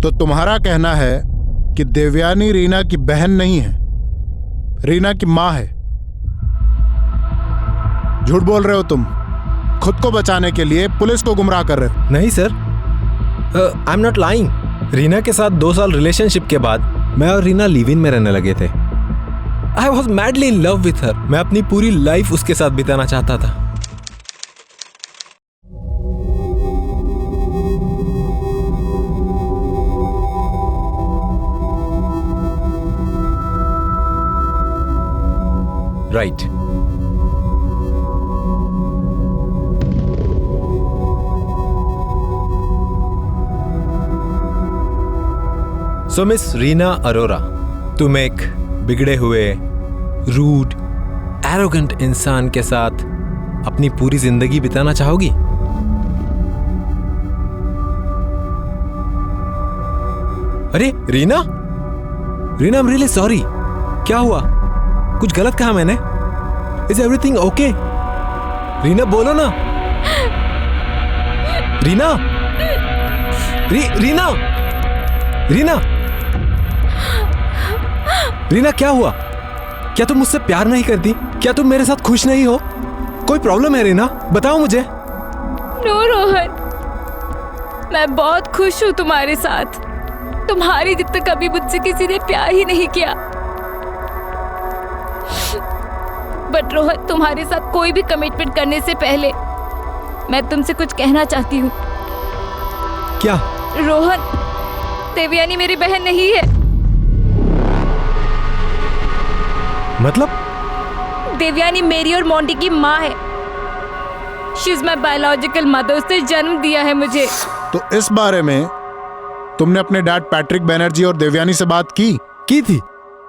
तो तुम्हारा कहना है कि देवयानी रीना की बहन नहीं है, रीना की मां है। झूठ बोल रहे हो तुम, खुद को बचाने के लिए पुलिस को गुमराह कर रहे हो। नहीं sir, I am not lying. Reena के साथ 2 साल रिलेशनशिप के बाद मैं और रीना लिव इन में रहने लगे थे। I was madly in love with her. मैं अपनी पूरी लाइफ उसके साथ बिताना चाहता था। राइट। सो मिस रीना अरोरा, तुम एक बिगड़े हुए, रूड, एरोगेंट इंसान के साथ अपनी पूरी जिंदगी बिताना चाहोगी? अरे Reena, Reena, I am really sorry. क्या हुआ? कुछ गलत कहा मैंने? Is everything okay? रीना बोलो ना। रीना, रीना, रीना, रीना, क्या हुआ? क्या तुम मुझसे प्यार नहीं करती? क्या तुम मेरे साथ खुश नहीं हो? कोई प्रॉब्लम है रीना? बताओ मुझे। नो रोहन, मैं बहुत खुश हूँ तुम्हारे साथ। तुम्हारी जितना कभी मुझसे किसी ने प्यार ही नहीं किया। बट रोहन, तुम्हारे साथ कोई भी कमिटमेंट करने से पहले मैं तुमसे कुछ कहना चाहती हूँ। क्या? रोहन, देवयानी मेरी बहन नहीं है। मतलब? देवयानी मेरी और मोंटी की माँ है। She is my biological mother. उसने जन्म दिया है मुझे। तो इस बारे में तुमने अपने डैड पैट्रिक बैनर्जी और देवयानी से बात की थी?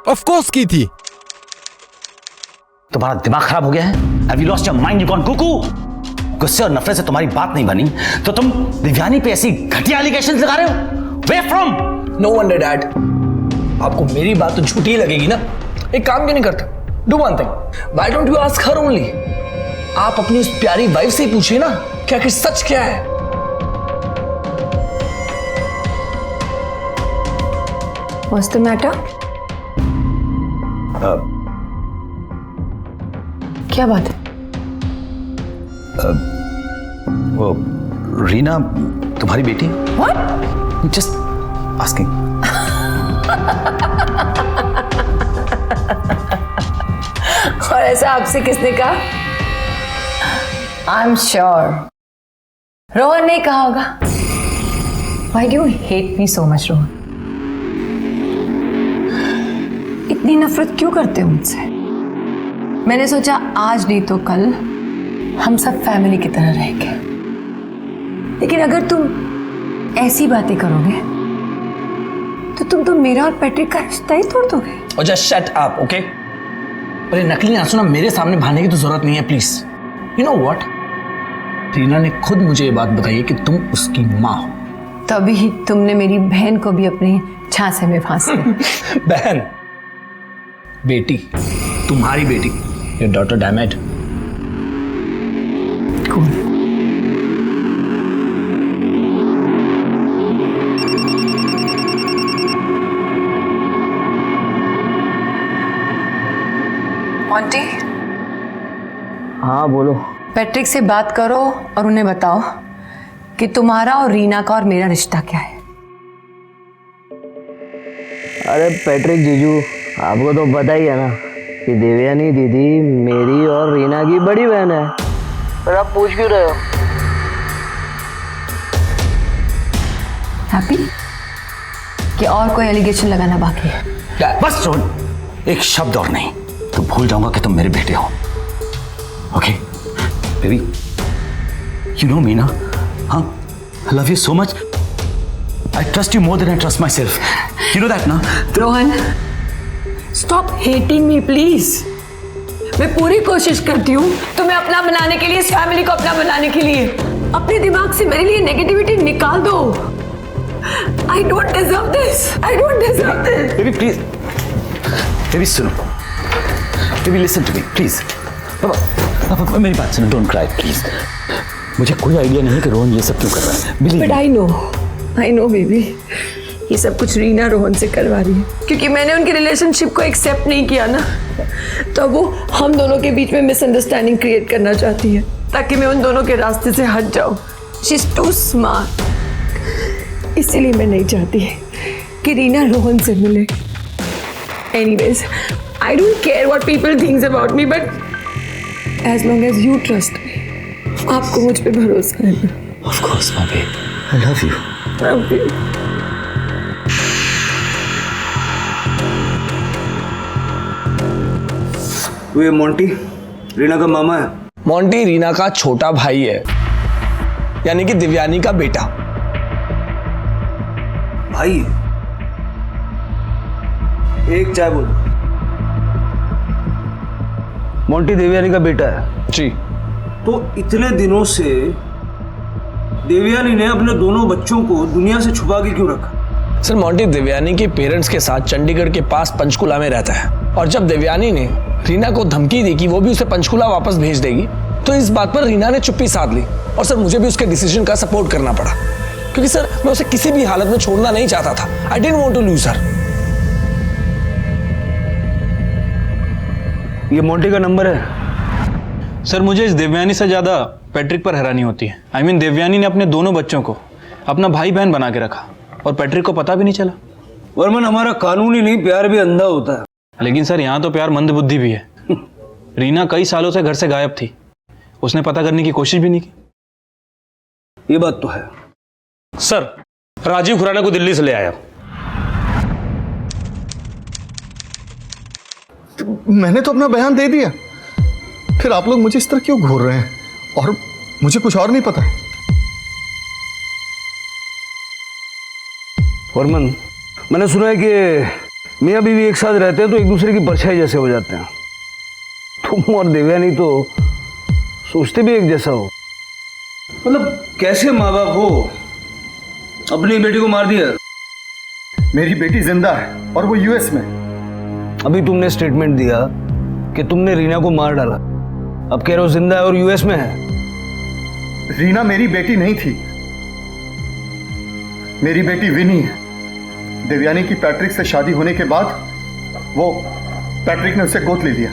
ऑफ कोर्स की थी। तुम्हारा दिमाग खराब हो गया है? Have you lost your mind? You gone cuckoo? गुस्से और नफरत से तुम्हारी बात नहीं बनी तो तुम देवयानी पे ऐसी घटिया एलिगेशंस लगा रहे हो? Where from? No wonder, Dad. आपको मेरी बात तो झूठी ही लगेगी ना। एक काम क्यों नहीं करते? Do one thing. Why don't you ask her only? आप अपनी उस प्यारी वाइफ से ही पूछिए ना कि आखिर सच क्या है। What's the matter? क्या बात है? वो रीना तुम्हारी बेटी? What? Just asking. और ऐसा आपसे किसने कहा? I'm sure रोहन ने कहा होगा। Why do you hate me so much, Rohan? इतनी नफरत क्यों करते हो मुझसे? मैंने सोचा आज नहीं तो कल हम सब फैमिली की तरह रहेंगे। लेकिन अगर तुम ऐसी बातें करोगे तो तुम तो मेरा और पैट्रिक का रिश्ता ही तोड़ दोगे। और जस्ट शट अप, ओके? अरे नकली आंसू ना मेरे सामने बहाने की तो जरूरत नहीं है, please. You know what? Reena ने खुद मुझे ये बात बताई है कि तुम उसकी माँ हो। तभी तुमने मेरी बहन को भी अपनी झांसे में फांस दिया। बहन? बेटी, तुम्हारी बेटी, योर डॉटर डैमेड। कौन? मोंटी? हाँ बोलो। पैट्रिक से बात करो और उन्हें बताओ कि तुम्हारा और रीना का और मेरा रिश्ता क्या है। अरे पैट्रिक जीजू, आपको तो पता ही है ना कि देवयानी दीदी मेरी और रीना की बड़ी बहन है। पर आप पूछ क्यों रहे हो? हैप्पी कि और कोई एलिगेशन लगाना बाकी है? बस रोहन, एक शब्द और नहीं तो भूल जाऊंगा कि तुम मेरे बेटे हो। Okay baby, you know me ना? हाँ, I love you so much. I trust you more than I trust myself. You know that ना? Rohan, stop hating me please. मैं पूरी कोशिश करती हूँ तुम्हें अपना बनाने के लिए, इस फैमिली को अपना बनाने के लिए। अपने दिमाग से मेरे लिए नेगेटिविटी निकाल दो। I don't deserve this. I don't deserve this. Baby please, baby सुनो, baby listen to me please. पापा मेरी बात सुनो, डोंट क्राई प्लीज। मुझे कोई आइडिया नहीं है कि रोहन ये सब क्यों कर रहा है। But I know baby. ये सब कुछ रीना रोहन से करवा रही है, क्योंकि मैंने उनकी रिलेशनशिप को एक्सेप्ट नहीं किया ना, तो वो हम दोनों के बीच में मिसअंडरस्टैंडिंग क्रिएट करना चाहती है ताकि मैं उन दोनों के रास्ते से हट जाऊं। शी इज टू स्मार्ट, इसीलिए मैं नहीं चाहती कि रीना रोहन से मिले। Anyways, I don't care what people thinks about me, but as long as you trust me, आपको मुझ पे भरोसा है ना? Of course, my babe. I love you. Love you. तो ये मोंटी रीना का मामा है। मोंटी रीना का छोटा भाई है, यानी कि दिव्यानी का बेटा। भाई एक चाय बोल। मोंटी देवयानी का बेटा है। जी। तो इतने दिनों से देवयानी ने अपने दोनों बच्चों को दुनिया से छुपा के क्यों रखा? सर, मोंटी देवयानी के पेरेंट्स के साथ चंडीगढ़ के पास पंचकुला में रहता है, और जब देवयानी ने रीना को धमकी दी कि वो भी उसे पंचकुला वापस भेज देगी, तो इस बात पर रीना ने चुप्पी साध ली। और सर, मुझे भी उसके डिसीजन का सपोर्ट करना पड़ा, क्योंकि सर मैं उसे किसी भी हालत में छोड़ना नहीं चाहता था। I didn't want to lose her. ये मोंटी का नंबर है। सर, मुझे इस देवयानी से ज़्यादा पैट्रिक पर हैरानी होती है। आई मीन, देवयानी ने अपने दोनों बच्चों को अपना भाई बहन बना के रखा और पैट्रिक को पता भी नहीं चला। वर्मन, हमारा कानूनी नहीं, प्यार भी अंधा होता है। लेकिन सर, यहाँ तो प्यार मंदबुद्धि भी है। रीना कई सालों से घर से गायब थी, उसने पता करने की कोशिश भी नहीं की। ये बात तो है। सर, राजीव खुराना को दिल्ली से ले आया। मैंने तो अपना बयान दे दिया, फिर आप लोग मुझे इस तरह क्यों घूर रहे हैं? और मुझे कुछ और नहीं पता है। वर्मन, मैंने सुना है कि मियाँ बीवी एक साथ रहते हैं तो एक दूसरे की परछाई जैसे हो जाते हैं। तुम और देवयानी तो सोचते भी एक जैसा हो। मतलब कैसे माँ बाप हो, अपनी बेटी को मार दिया? मेरी बेटी जिंदा है और वो यूएस में। अभी तुमने स्टेटमेंट दिया कि तुमने रीना को मार डाला, अब कह रहे हो जिंदा है और यूएस में है। रीना मेरी बेटी नहीं थी, मेरी बेटी विनी है। देवयानी की पैट्रिक से शादी होने के बाद वो पैट्रिक ने उसे गोद ले लिया।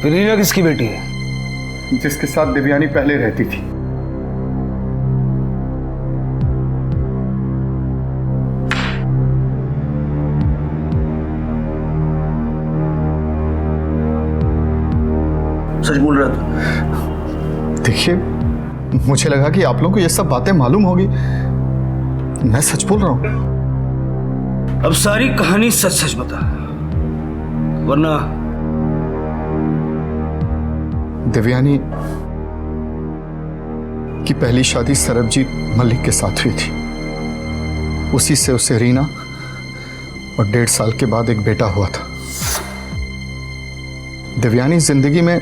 फिर रीना किसकी बेटी है? जिसके साथ देवयानी पहले रहती थी। सच बोल रहा था। देखिए, मुझे लगा कि आप लोगों को ये सब बातें मालूम होगी। मैं सच बोल रहा हूं। अब सारी कहानी सच सच बता, वरना देवयानी की पहली शादी सरबजीत मलिक के साथ हुई थी। उसी से उसे रीना और 1.5 साल के बाद एक बेटा हुआ था। देवयानी जिंदगी में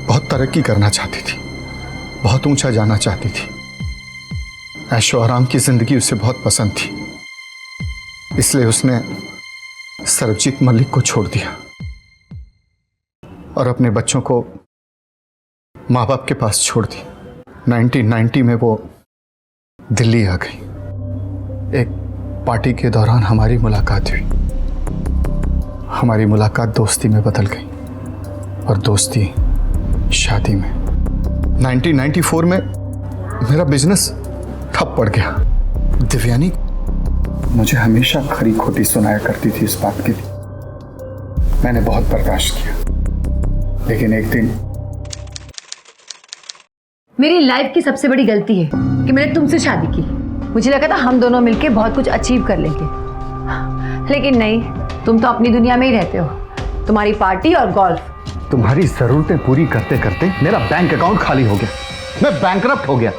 बहुत तरक्की करना चाहती थी, बहुत ऊंचा जाना चाहती थी। ऐशो आराम की जिंदगी उसे बहुत पसंद थी, इसलिए उसने सरबजीत मलिक को छोड़ दिया और अपने बच्चों को माँ बाप के पास छोड़ दी। 1990 में वो दिल्ली आ गई। एक पार्टी के दौरान हमारी मुलाकात हुई। हमारी मुलाकात दोस्ती में बदल गई और दोस्ती शादी में। 1994 में मेरा बिजनेस ठप पड़ गया। देवयानी मुझे हमेशा खरी खोटी सुनाया करती थी इस बात के लिए। मैंने बहुत बर्दाश्त किया, लेकिन एक दिन मेरी लाइफ की सबसे बड़ी गलती है कि मैंने तुमसे शादी की। मुझे लगा था हम दोनों मिलके बहुत कुछ अचीव कर लेंगे, लेकिन नहीं, तुम तो अपनी दुनिया में ही रहते हो। तुम्हारी पार्टी और गोल्फ। तुम्हारी जरूरतें पूरी करते करते मेरा बैंक अकाउंट खाली हो गया, मैं बैंकरप्ट हो गया,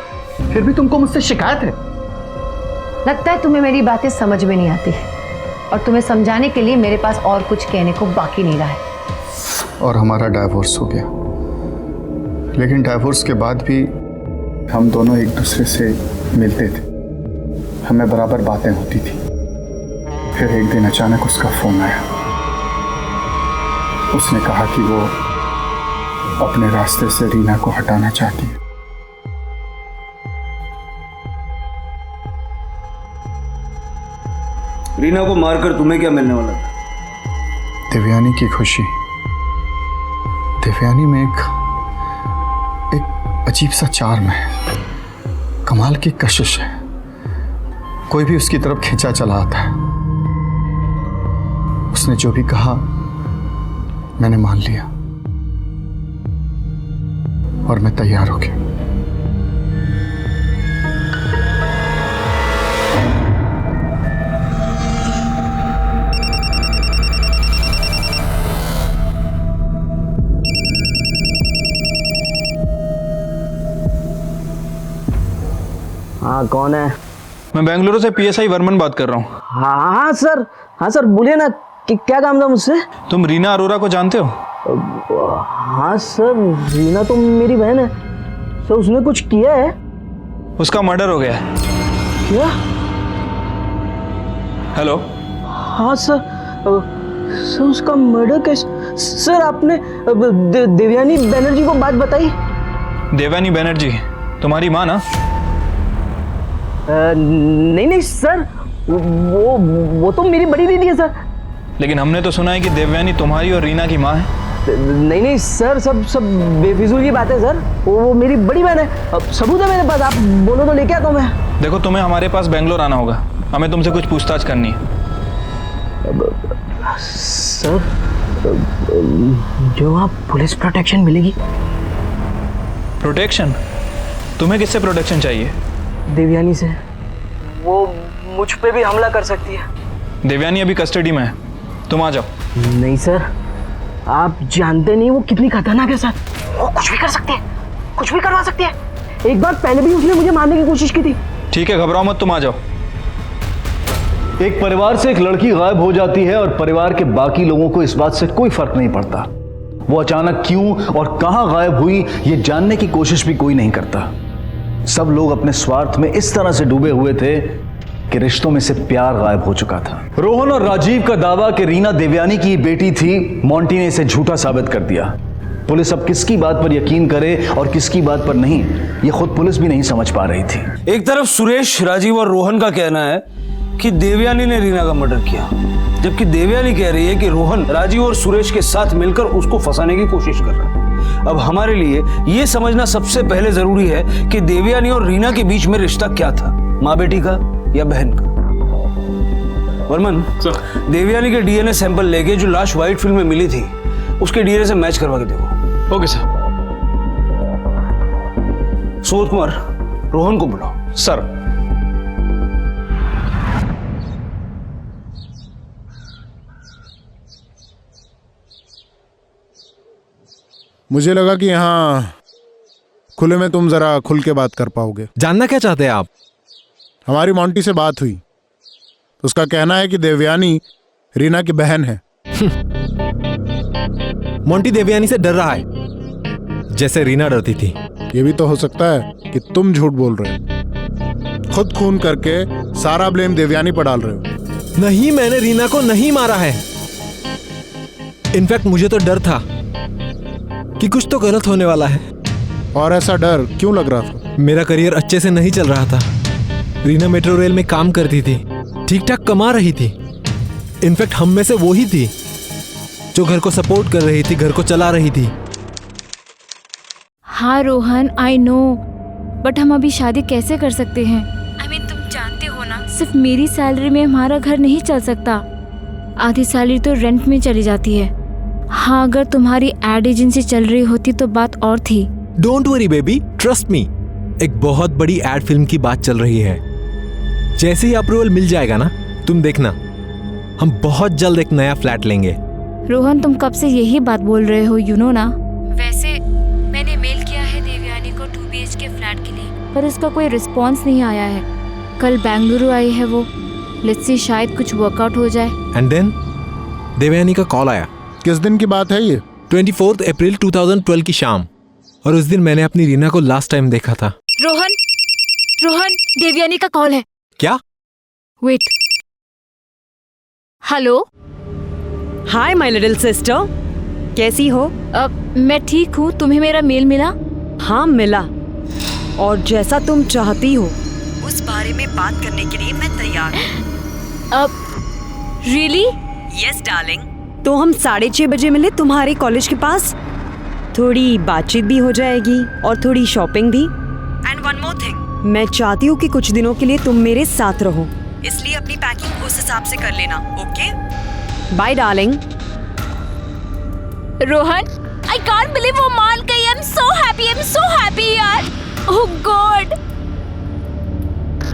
फिर भी तुमको मुझसे शिकायत है। लगता है तुम्हें मेरी बातें समझ में नहीं आती, और तुम्हें समझाने के लिए मेरे पास और कुछ कहने को बाकी नहीं रहा है। और हमारा डाइवोर्स हो गया, लेकिन डाइवोर्स के बाद भी हम दोनों एक दूसरे से मिलते थे, हमें बराबर बातें होती थी। फिर एक दिन अचानक उसका फोन आया। उसने कहा कि वो अपने रास्ते से रीना को हटाना चाहती है। रीना को मारकर तुम्हें क्या मिलने वाला था? देवयानी की खुशी। देवयानी में एक अजीब सा चार्म है, कमाल की कशिश है। कोई भी उसकी तरफ खींचा चला आता है। उसने जो भी कहा मैंने मान लिया और मैं तैयार हो गया। हाँ कौन है? मैं बेंगलुरु से पीएसआई वर्मन बात कर रहा हूँ। हाँ सर बोलिए ना कि क्या काम था मुझसे? तुम रीना अरोरा को जानते हो? हाँ सर, रीना तो मेरी बहन है सर। उसने कुछ किया है? उसका मर्डर हो गया है। क्या? हेलो। हाँ सर उसका मर्डर कैसे? सर आपने देवयानी बनर्जी को बात बताई? देवयानी बनर्जी तुम्हारी माँ ना? नहीं सर, वो तो मेरी बड़ी दीदी है सर। लेकिन हमने तो सुना है कि देवयानी तुम्हारी और रीना की माँ है। नहीं सर, सब बेफिजूल की बात है सर। वो मेरी बड़ी बहन है। अब सबूत है मेरे पास, आप बोलो तो लेके आता हूँ मैं। देखो तुम्हें हमारे पास बेंगलोर आना होगा, हमें तुमसे कुछ पूछताछ करनी है। सर जो आप पुलिस प्रोटेक्शन मिलेगी। प्रोटेक्शन? तुम्हें किससे प्रोटेक्शन चाहिए? देवयानी से। वो मुझ पे भी हमला कर सकती है। देवयानी अभी कस्टडी में है, तुम आ जाओ। नहीं सर, आप जानते नहीं वो कितनी खतरनाक है सर। वो कुछ भी कर सकती है, कुछ भी करवा सकती है। एक बार पहले भी उसने मुझे मारने की कोशिश की थी। ठीक है, घबराओ मत, तुम आ जाओ। एक परिवार से एक लड़की गायब हो जाती है और परिवार के बाकी लोगों को इस बात से कोई फर्क नहीं पड़ता। वो अचानक क्यों और कहां गायब हुई ये जानने की कोशिश भी कोई नहीं करता। सब लोग अपने स्वार्थ में इस तरह से डूबे हुए थे कि रिश्तों में से प्यार गायब हो चुका था। रोहन और राजीव का दावा कि रीना देवयानी की बेटी थी, मोंटी ने इसे झूठा साबित कर दिया। पुलिस अब किसकी बात पर यकीन करे और किसकी बात पर नहीं, ये खुद पुलिस भी नहीं समझ पा रही थी। एक तरफ सुरेश, राजीव और रोहन का कहना है कि देवयानी ने रीना का मर्डर किया, जबकि देवयानी कह रही है कि रोहन राजीव और सुरेश के साथ मिलकर उसको फंसाने की कोशिश कर रहा है। अब हमारे लिए यह समझना सबसे पहले जरूरी है कि देवयानी और रीना के बीच में रिश्ता क्या था, माँ बेटी का या बहन का। वर्मन, देवयानी के डीएनए सैंपल लेके जो लाश व्हाइट फील्ड में मिली थी उसके डीएनए से मैच करवा के देखो। Okay sir. सुबोध कुमार, रोहन को बुलाओ। सर। मुझे लगा कि यहाँ खुले में तुम जरा खुल के बात कर पाओगे। जानना क्या चाहते हैं आप? हमारी मोंटी से बात हुई तो उसका कहना है कि देवयानी रीना की बहन है। मोंटी देवयानी से डर रहा है जैसे रीना डरती थी। ये भी तो हो सकता है कि तुम झूठ बोल रहे हो, खुद खून करके सारा ब्लेम देवयानी पर डाल रहे हो। नहीं, मैंने रीना को नहीं मारा है। इनफैक्ट मुझे तो डर था कि कुछ तो गलत होने वाला है। और ऐसा डर क्यों लग रहा था? मेरा करियर अच्छे से नहीं चल रहा था। रीना मेट्रो रेल में काम करती थी, ठीक ठाक कमा रही थी। इनफैक्ट हम में से वो ही थी जो घर को सपोर्ट कर रही थी, घर को चला रही थी। हाँ रोहन, आई नो, बट हम अभी शादी कैसे कर सकते हैं? I mean, तुम जानते हो ना, सिर्फ मेरी सैलरी में हमारा घर नहीं चल सकता। आधी सैलरी तो रेंट में चली जाती है। हाँ, अगर तुम्हारी एड एजेंसी चल रही होती तो बात और थी। Don't worry baby, trust me. एक बहुत बड़ी एड फिल्म की बात चल रही है। जैसे ही अप्रूवल मिल जाएगा ना, तुम देखना, हम बहुत जल्द एक नया फ्लैट लेंगे। रोहन, तुम कब से यही बात बोल रहे हो, यू नो ना। वैसे मैंने मेल किया है देवयानी को 2 BHK फ्लैट के लिए, पर उसका कोई रिस्पॉन्स नहीं आया है। कल बेंगलुरु आई है वो, लेट्स सी शायद कुछ वर्कआउट हो जाए। एंड देन देवयानी का कॉल आया। किस दिन की बात है ये? 24 अप्रैल 2012 की शाम, और उस दिन मैंने अपनी रीना को लास्ट टाइम देखा था। रोहन, रोहन, देवयानी का कॉल है। क्या? Wait. Hello. Hi my little sister, कैसी हो? मैं ठीक हूँ, तुम्हें मेरा मेल मिला? हाँ मिला, और जैसा तुम चाहती हो उस बारे में बात करने के लिए मैं तैयार हूँ। रियली? Yes darling. तो हम 6:30 बजे मिले तुम्हारे कॉलेज के पास। थोड़ी बातचीत भी हो जाएगी और थोड़ी शॉपिंग भी। एंड वन मोर थिंग, मैं चाहती हूँ कि कुछ दिनों के लिए तुम मेरे साथ रहो, इसलिए अपनी पैकिंग उस हिसाब से कर लेना। Okay, bye darling. Rohan, I can't believe वो मान गई। आई एम सो हैप्पी यार। Oh God.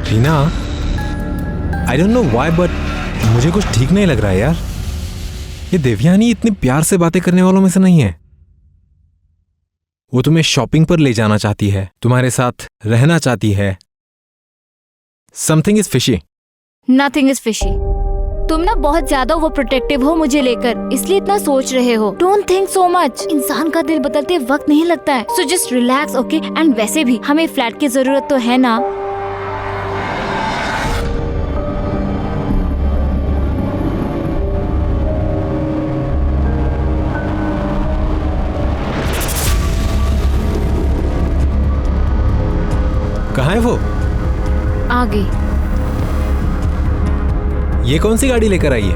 Reena, I don't know why but मुझे कुछ ठीक नहीं लग रहा है यार। ये देवयानी इतनी प्यार से बातें करने वालों में से नहीं है। वो तुम्हें शॉपिंग पर ले जाना चाहती है, तुम्हारे साथ रहना चाहती है। Something is fishy. Nothing is fishy. तुम ना बहुत ज्यादा ओवर प्रोटेक्टिव हो मुझे लेकर, इसलिए इतना सोच रहे हो। Don't think so much. इंसान का दिल बदलते वक्त नहीं लगता है। So just relax, okay? And वैसे भी हमें फ्लैट की जरूरत तो है ना। कहाँ है वो? आ गई। ये कौन सी गाड़ी लेकर आई है?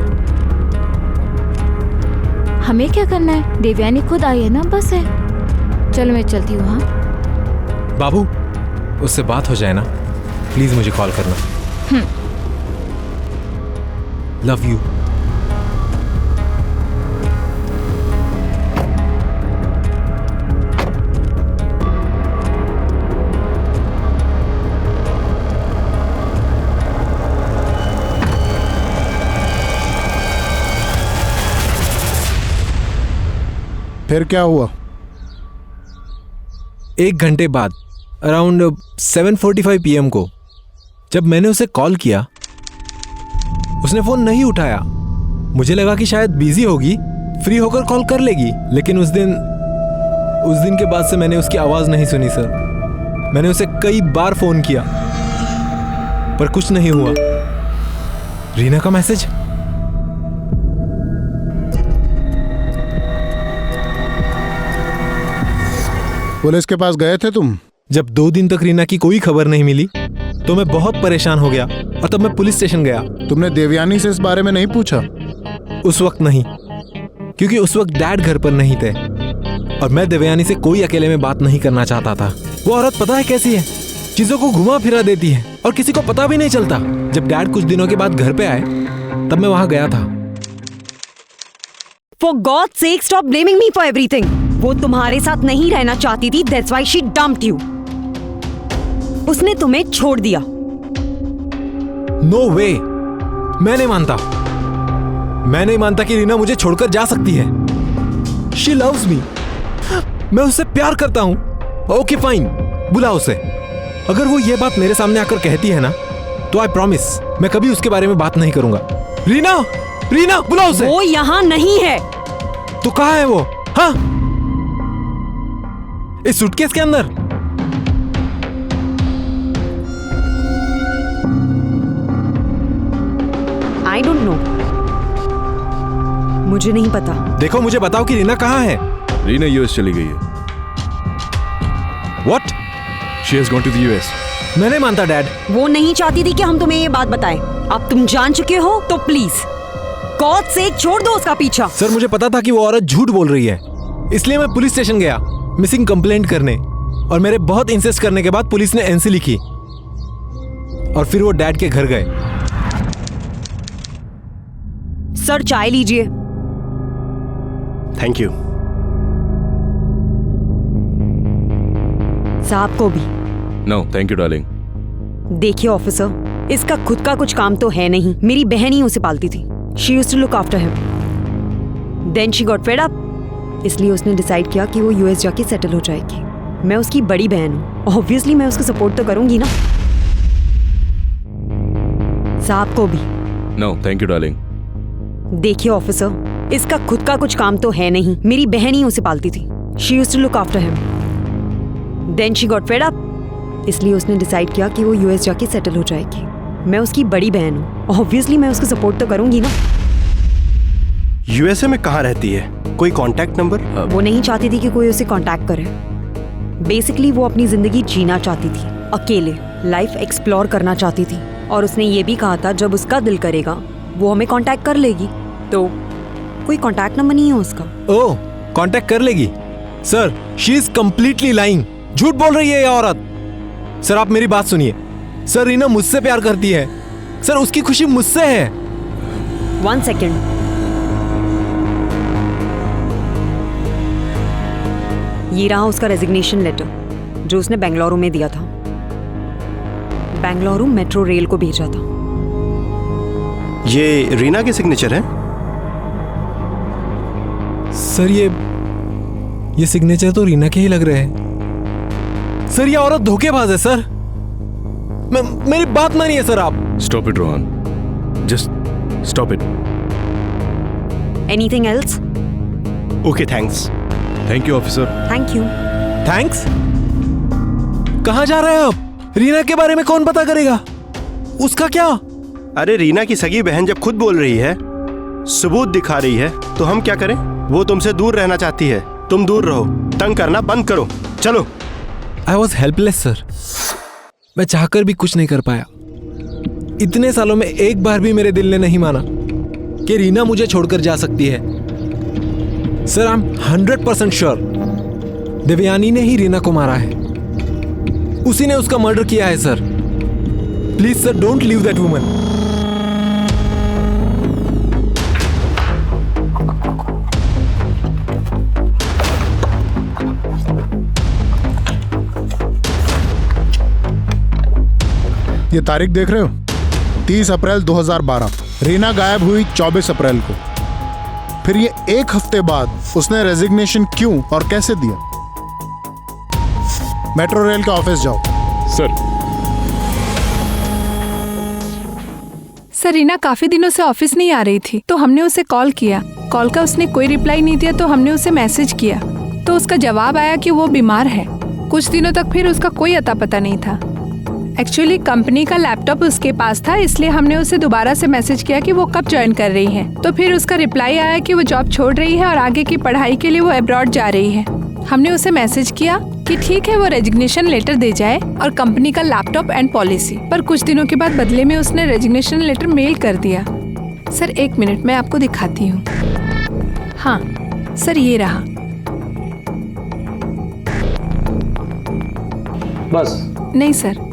हमें क्या करना है? देवयानी खुद आई है ना, बस है। चलो मैं चलती हूँ। हाँ बाबू, उससे बात हो जाए ना, प्लीज मुझे कॉल करना। Love you. फिर क्या हुआ? 1 घंटे बाद अराउंड 7:45 PM को जब मैंने उसे कॉल किया, उसने फोन नहीं उठाया। मुझे लगा कि शायद बिजी होगी, फ्री होकर कॉल कर लेगी। लेकिन उस दिन के बाद से मैंने उसकी आवाज नहीं सुनी सर। मैंने उसे कई बार फोन किया पर कुछ नहीं हुआ। रीना का मैसेज? पुलिस के पास गए थे तुम? जब 2 दिन तक रीना की कोई खबर नहीं मिली तो मैं बहुत परेशान हो गया और तब मैं पुलिस स्टेशन गया। तुमने देवयानी से इस बारे में नहीं पूछा? उस वक्त नहीं, क्योंकि उस वक्त डैड घर पर नहीं थे और मैं देवयानी से कोई अकेले में बात नहीं करना चाहता था। वो औरत पता है कैसी है, चीजों को घुमा फिरा देती है और किसी को पता भी नहीं चलता। जब डैड कुछ दिनों के बाद घर पे आए तब मैं वहां गया था। For God's sake, stop blaming me for everything. वो तुम्हारे साथ नहीं रहना चाहती थी, that's why she dumped you. उसने तुम्हें छोड़ दिया। No way! मैं नहीं मानता कि रीना मुझे छोड़कर जा सकती है। She loves me. मैं उससे प्यार करता हूं। ओके फाइन, बुला उसे। अगर वो ये बात मेरे सामने आकर कहती है ना, तो आई प्रॉमिस मैं कभी उसके बारे में बात नहीं करूंगा। रीना बुला उसे। वो यहाँ नहीं है। तो कहाँ है वो? हाँ, इस सूटकेस के अंदर। I don't know. मुझे नहीं पता। देखो, मुझे बताओ कि रीना कहाँ है? रीना यूएस चली गई है। What? She has gone to the US. मैं नहीं मानता डैड। वो नहीं चाहती थी कि हम तुम्हें ये बात बताएं। अब तुम जान चुके हो तो प्लीज गॉड से छोड़ दो उसका पीछा। सर, मुझे पता था कि वो औरत झूठ बोल रही है, इसलिए मैं पुलिस स्टेशन गया मिसिंग कंप्लेंट करने, और मेरे बहुत इंसिस्ट करने के बाद पुलिस ने एनसी लिखी और फिर वो डैड के घर गए। सर, चाय लीजिए। Thank you. साहब को भी। No thank you darling. देखिए ऑफिसर, इसका खुद का कुछ काम तो है नहीं। मेरी बहन ही उसे पालती थी। She used to look after him. Then she got fed up. इसलिए उसने डिसाइड किया कि वो यूएस जाके सेटल हो जाएगी। मैं उसकी बड़ी बहन हूँ, ऑब्वियसली मैं उसको सपोर्ट तो करूंगी ना। साहब को भी। No thank you darling. देखिए ऑफिसर, इसका खुद का कुछ काम तो है नहीं। मेरी बहन ही उसे पालती थी। She used to look after him. Then she got fed up. इसलिए उसने डिसाइड किया कि वो यूएस जाके सेटल हो जाएगी। मैं उसकी बड़ी बहन हूँ, ऑब्वियसली मैं उसको सपोर्ट तो करूंगी ना। यूएसए में कहाँ रहती है? कोई कांटेक्ट नंबर? वो नहीं चाहती थी कि कोई उसे कांटेक्ट करे। बेसिकली वो अपनी जिंदगी जीना चाहती थी, अकेले लाइफ एक्सप्लोर करना चाहती थी। और उसने ये भी कहा था जब उसका दिल करेगा वो हमें कांटेक्ट कर लेगी। तो कोई कांटेक्ट नंबर नहीं है उसका। ओह, कांटेक्ट कर लेगी? Sir, she is completely lying. झूठ बोल रही है ये औरत। सर आप मेरी बात सुनिए। सर रीना मुझसे प्यार करती है। सर उसकी खुशी मुझसे है। 1 सेकेंड। ये रहा उसका रेजिग्नेशन लेटर जो उसने बेंगलुरु में दिया था। बेंगलुरु मेट्रो रेल को भेजा था। ये रीना के सिग्नेचर है? सर ये सिग्नेचर तो रीना के ही लग रहे हैं। सर ये औरत धोखेबाज है सर। मेरी बात मानिए सर आप। Stop it Rohan, just stop it. Anything else? Okay thanks. Thank you officer. Thank you. Thanks? कहाँ जा रहे हैं आप? रीना के बारे में कौन पता करेगा? उसका क्या? अरे रीना की सगी बहन जब खुद बोल रही है, सबूत दिखा रही है, तो हम क्या करें? वो तुमसे दूर रहना चाहती है, तुम दूर रहो। तंग करना बंद करो, चलो। I was helpless sir. मैं चाहकर भी कुछ नहीं कर पाया। इतने सालों में एक बार भी मेरे दिल ने नहीं माना कि रीना मुझे छोड़कर जा सकती है। Sir I am 100% sure Devyani ने ही रीना को मारा है। उसी ने उसका मर्डर किया है sir. Please sir don't leave that woman. ये तारीख देख रहे हो? 30 अप्रैल 2012। रीना गायब हुई 24 अप्रैल को। फिर ये एक हफ्ते बाद उसने रेजिग्नेशन क्यों और कैसे दिया? मेट्रो रेल के ऑफिस जाओ। सर रीना काफी दिनों से ऑफिस नहीं आ रही थी, तो हमने उसे कॉल किया। कॉल का उसने कोई रिप्लाई नहीं दिया, तो हमने उसे मैसेज किया, तो उसका जवाब आया कि वो बीमार है। कुछ दिनों तक फिर उसका कोई अता पता नहीं था। एक्चुअली कंपनी का लैपटॉप उसके पास था, इसलिए हमने उसे दोबारा से मैसेज किया कि वो कब ज्वाइन कर रही है। तो फिर उसका रिप्लाई आया कि वो जॉब छोड़ रही है और आगे की पढ़ाई के लिए वो अब्रॉड जा रही है। हमने उसे मैसेज किया कि ठीक है वो रेजिग्नेशन लेटर दे जाए और कंपनी का लैपटॉप एंड पॉलिसी, पर कुछ दिनों के बाद बदले में उसने रेजिग्नेशन लेटर मेल कर दिया। सर 1 मिनट मैं आपको दिखाती हूँ। हाँ सर ये रहा। बस? नहीं सर,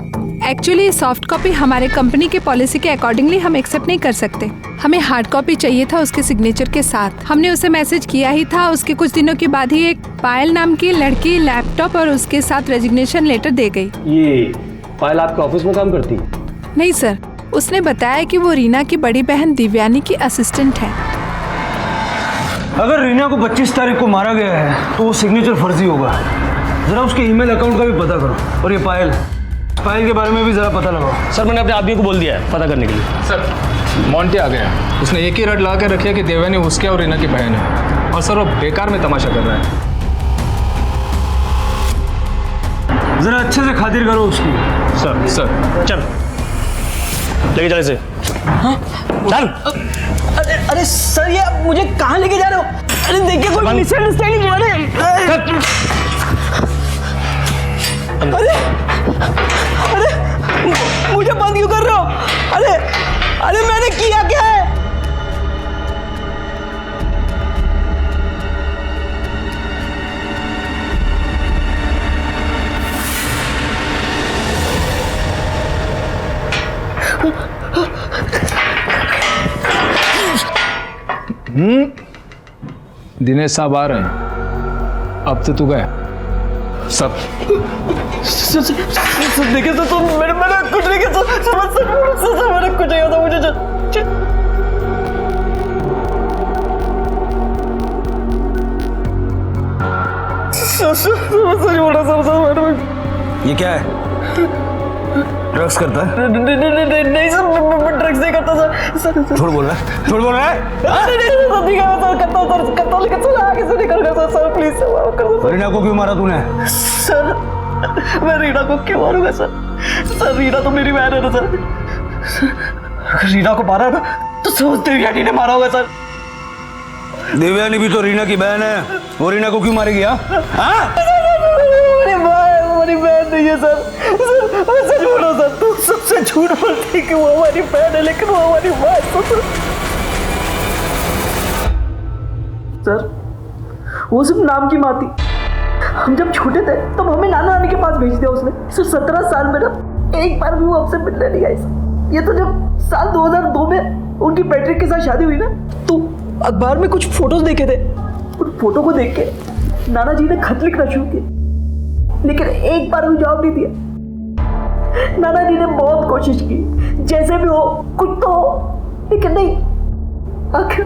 एक्चुअली सॉफ्ट कॉपी हमारे कंपनी के पॉलिसी के अकॉर्डिंगली हम एक्सेप्ट नहीं कर सकते। हमें हार्ड कॉपी चाहिए था उसके सिग्नेचर के साथ। हमने उसे मैसेज किया ही था। उसके कुछ दिनों के बाद ही एक पायल नाम की लड़की लैपटॉप और उसके साथ रेजिग्नेशन लेटर दे गई। ये पायल आपके ऑफिस में काम करती? नहीं सर, उसने बताया कि वो रीना की बड़ी बहन दिव्यानी की असिस्टेंट है। अगर रीना को 25 तारीख को मारा गया है तो वो सिग्नेचर फर्जी होगा। जरा उसके ईमेल अकाउंट का भी पता करो। और ये पायल के बारे में भी जरा पता लगाओ। सर मैंने अपने आदमी को बोल दिया है पता करने के लिए। सर मोंटे आ गया। उसने एक ही रट ला के रखी है कि देवयानी उसके और रीना की बहन है, और सर वो बेकार में तमाशा कर रहा है। जरा अच्छे से खातिर करो उसकी। सर चल लेके चले से। हाँ? चल। अरे सर ये मुझे कहाँ लेके जा रहे हो? अरे देखिए कोई मिसअंडरस्टैंडिंग हो रही है। अरे मुझे बंद क्यों कर रहे हो? अरे मैंने किया क्या है? दिनेश साहब आ रहे हैं। अब तो तू गया सब। देखिए तो मैंने कुछ नहीं किया। मैंने कुछ नहीं था मुझे। ये क्या है? ड्रग्स करता है? नहीं सर, मैं ड्रग्स नहीं करता सर। झूठ बोल रहा है? झूठ बोल रहा है? प्लीज। रीना को क्यों मारा तूने? सर मैं रीना को क्यों मारूंगा सर? रीना तो मेरी बहन है ना सर। अगर रीना को मारा ना तो सोच देवयानी ने मारा होगा सर। देवयानी भी तो रीना की बहन है, वो रीना को क्यों मारेगी? मेरी बहन नहीं है सर। सच बोलो सर, तुम सबसे झूठ बोलती कि वो हमारी बहन है, लेकिन वो हमारी माँ है। सर, वो सिर्फ नाम की माँ थी। हम जब छोटे थे तब हमें नाना नानी के पास भेज दिया उसने। सिर्फ 17 साल में ना एक बार भी वो हमसे मिलने नहीं आई सर। ये तो जब साल 2002 में उनकी पैट्रिक के साथ शादी हुई ना, तो अखबार में कुछ फोटोज देखे थे। उन फोटो को देख के नाना जी ने खत लिखना शुरू किया, लेकिन एक बार भी जवाब नहीं दिया। नाना जी ने बहुत कोशिश की, जैसे भी हो कुछ तो हो, लेकिन नहीं। आखिर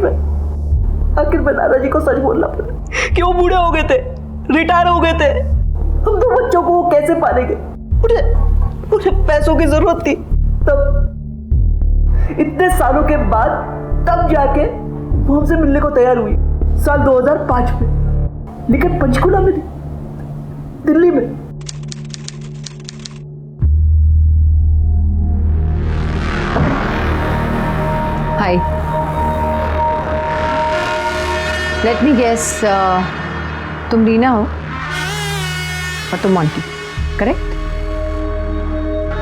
में नाना जी को सच बोलना पड़ा कि वो बूढ़े हो गए थे, रिटायर हो गए थे। हम दो बच्चों को वो कैसे पालेंगे? उन्हें पैसों की जरूरत थी। तब इतने सालों के बाद तब जाके वो हमसे मिलने को तैयार हुई, साल 2005 में, लेकिन पंचकुला में नहीं, दिल्ली में। हाय, लेट मी गेस, तुम रीना हो और तुम मॉन्टी, करेक्ट?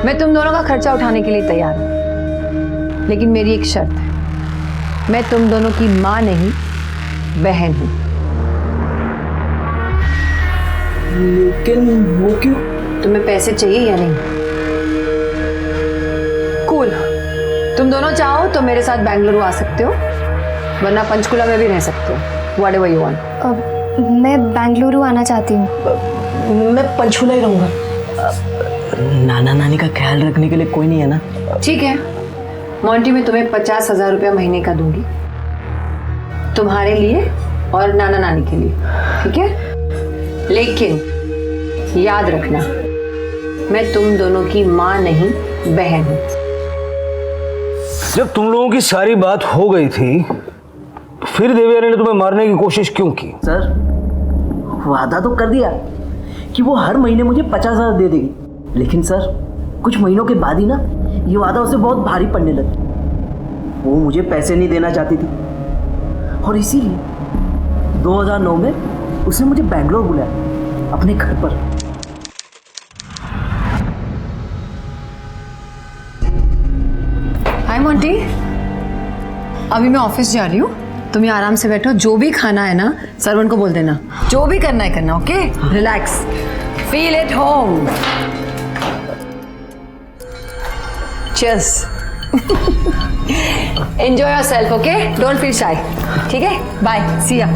मैं तुम दोनों का खर्चा उठाने के लिए तैयार हूं, लेकिन मेरी एक शर्त है। मैं तुम दोनों की मां नहीं, बहन हूं। लेकिन वो क्यों? तुम्हें पैसे चाहिए या नहीं? कूल, तुम दोनों चाहो तो मेरे साथ बेंगलुरु आ सकते हो, वरना पंचकुला में भी रह सकते हो। Whatever you want. मैं बेंगलुरु आना चाहती हूँ। मैं पंचकुला ही रहूंगा। नाना नानी का ख्याल रखने के लिए कोई नहीं है ना? ठीक है, मॉन्टी, मैं तुम्हें 50,000 रुपया महीने का दूंगी, तुम्हारे लिए और नाना नानी के लिए, ठीक है? लेकिन याद रखना, मैं तुम दोनों की माँ नहीं, बहन हूँ। जब तुम लोगों की सारी बात हो गई थी, तो फिर देवयानी ने तुम्हें मारने की कोशिश क्यों की? सर, वादा तो कर दिया कि वो हर महीने मुझे 50,000 दे देगी, लेकिन सर कुछ महीनों के बाद ही ना ये वादा उसे बहुत भारी पड़ने लगा। वो मुझे पैसे नहीं देना चाहती थी, और इसीलिए 2009 में उसने मुझे बेंगलोर बुलाया अपने घर पर। हाय मॉन्टी, अभी मैं ऑफिस जा रही हूँ, तुम यहाँ आराम से बैठो। जो भी खाना है ना सर्वेंट को बोल देना, जो भी करना है करना, okay? Relax, feel at home. Cheers. Enjoy yourself, okay? Don't feel shy, ठीक है? बाय, सी या।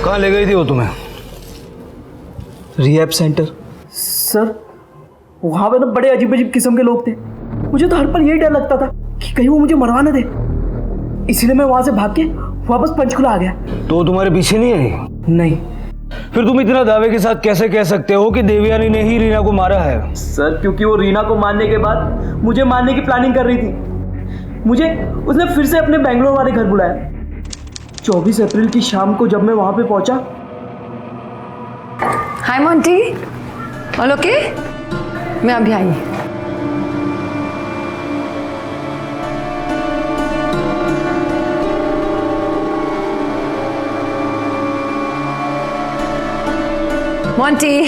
कहाँ ले गई थी वो तुम्हें? Rehab centre. सर, वहां पे ना बड़े अजीब अजीब किस्म के लोग थे। मुझे तो हर पल यही डर लगता था कि कहीं वो मुझे मरवा ना दे, इसलिए मैं वहां से भाग के वापस पंचकुला आ गया। तो तुम्हारे पीछे नहीं आई? नहीं। फिर तुम इतना दावे के साथ कैसे कह सकते हो कि देवयानी ने ही रीना को मारा है? सर, क्योंकि वो रीना को मारने के बाद मुझे मारने की प्लानिंग कर रही थी। मुझे उसने फिर से अपने बेंगलोर वाले घर बुलाया। 24 अप्रैल की शाम को जब मैं वहां पे पहुंचा। Hi Monty, all okay? मैं अभी आई। Monty,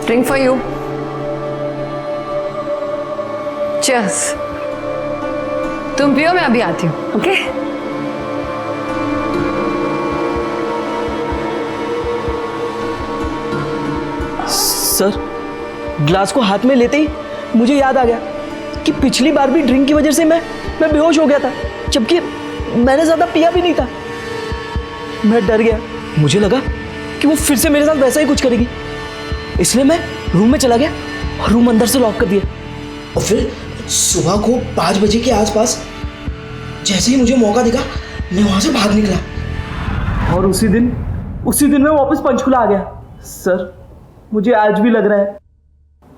drink for you. Cheers. तुम पियो, मैं अभी आती हूँ, ओके? सर, ग्लास को हाथ में लेते ही मुझे याद आ गया कि पिछली बार भी ड्रिंक की वजह से मैं बेहोश हो गया था, जबकि मैंने ज्यादा पिया भी नहीं था। मैं डर गया, मुझे लगा कि वो फिर से मेरे साथ वैसा ही कुछ करेगी, इसलिए मैं रूम में चला गया और रूम अंदर से लॉक कर दिया। और फिर सुबह को 5 बजे के आसपास जैसे ही मुझे मौका दिखा, मैं वहां से भाग निकला और उसी दिन मैं वापस पंचकुला आ गया। सर, मुझे आज भी लग रहा है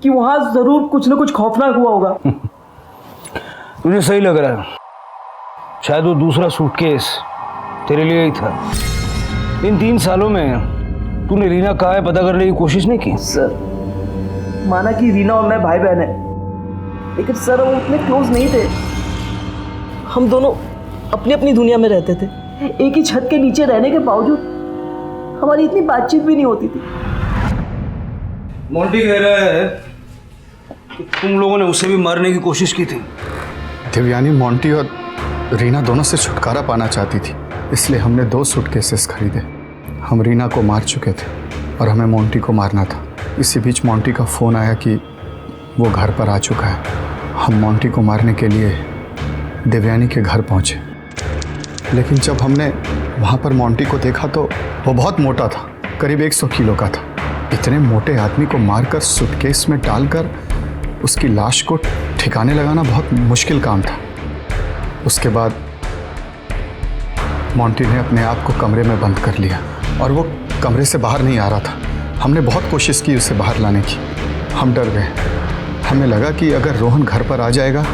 कि वहां जरूर कुछ ना कुछ खौफनाक हुआ होगा। मुझे सही लग रहा है। शायद वो दूसरा सूटकेस तेरे लिए ही था। इन 3 सालों में तूने रीना कहाँ है पता करने की कोशिश नहीं की? सर माना कि रीना और मैं भाई बहन है, लेकिन सर हम उतने क्लोज नहीं थे। हम दोनों अपनी अपनी दुनिया में रहते थे। एक ही छत के नीचे रहने के बावजूद हमारी इतनी बातचीत भी नहीं होती थी। मोंटी कह रहा है कि तुम लोगों ने उसे भी मारने की कोशिश की थी। देवयानी मोंटी और रीना दोनों से छुटकारा पाना चाहती थी, इसलिए हमने 2 सूटकेसेस खरीदे। हम रीना को मार चुके थे और हमें मोंटी को मारना था। इसी बीच मोंटी का फ़ोन आया कि वो घर पर आ चुका है। हम मोंटी को मारने के लिए देवयानी के घर पहुँचे, लेकिन जब हमने वहाँ पर मोंटी को देखा तो वो बहुत मोटा था, करीब 100 किलो का था। इतने मोटे आदमी को मारकर सूटकेस में डालकर उसकी लाश को ठिकाने लगाना बहुत मुश्किल काम था। उसके बाद मोंटी ने अपने आप को कमरे में बंद कर लिया और वो कमरे से बाहर नहीं आ रहा था। हमने बहुत कोशिश की उसे बाहर लाने की। हम डर गए। हमें लगा कि अगर रोहन घर पर आ जाएगा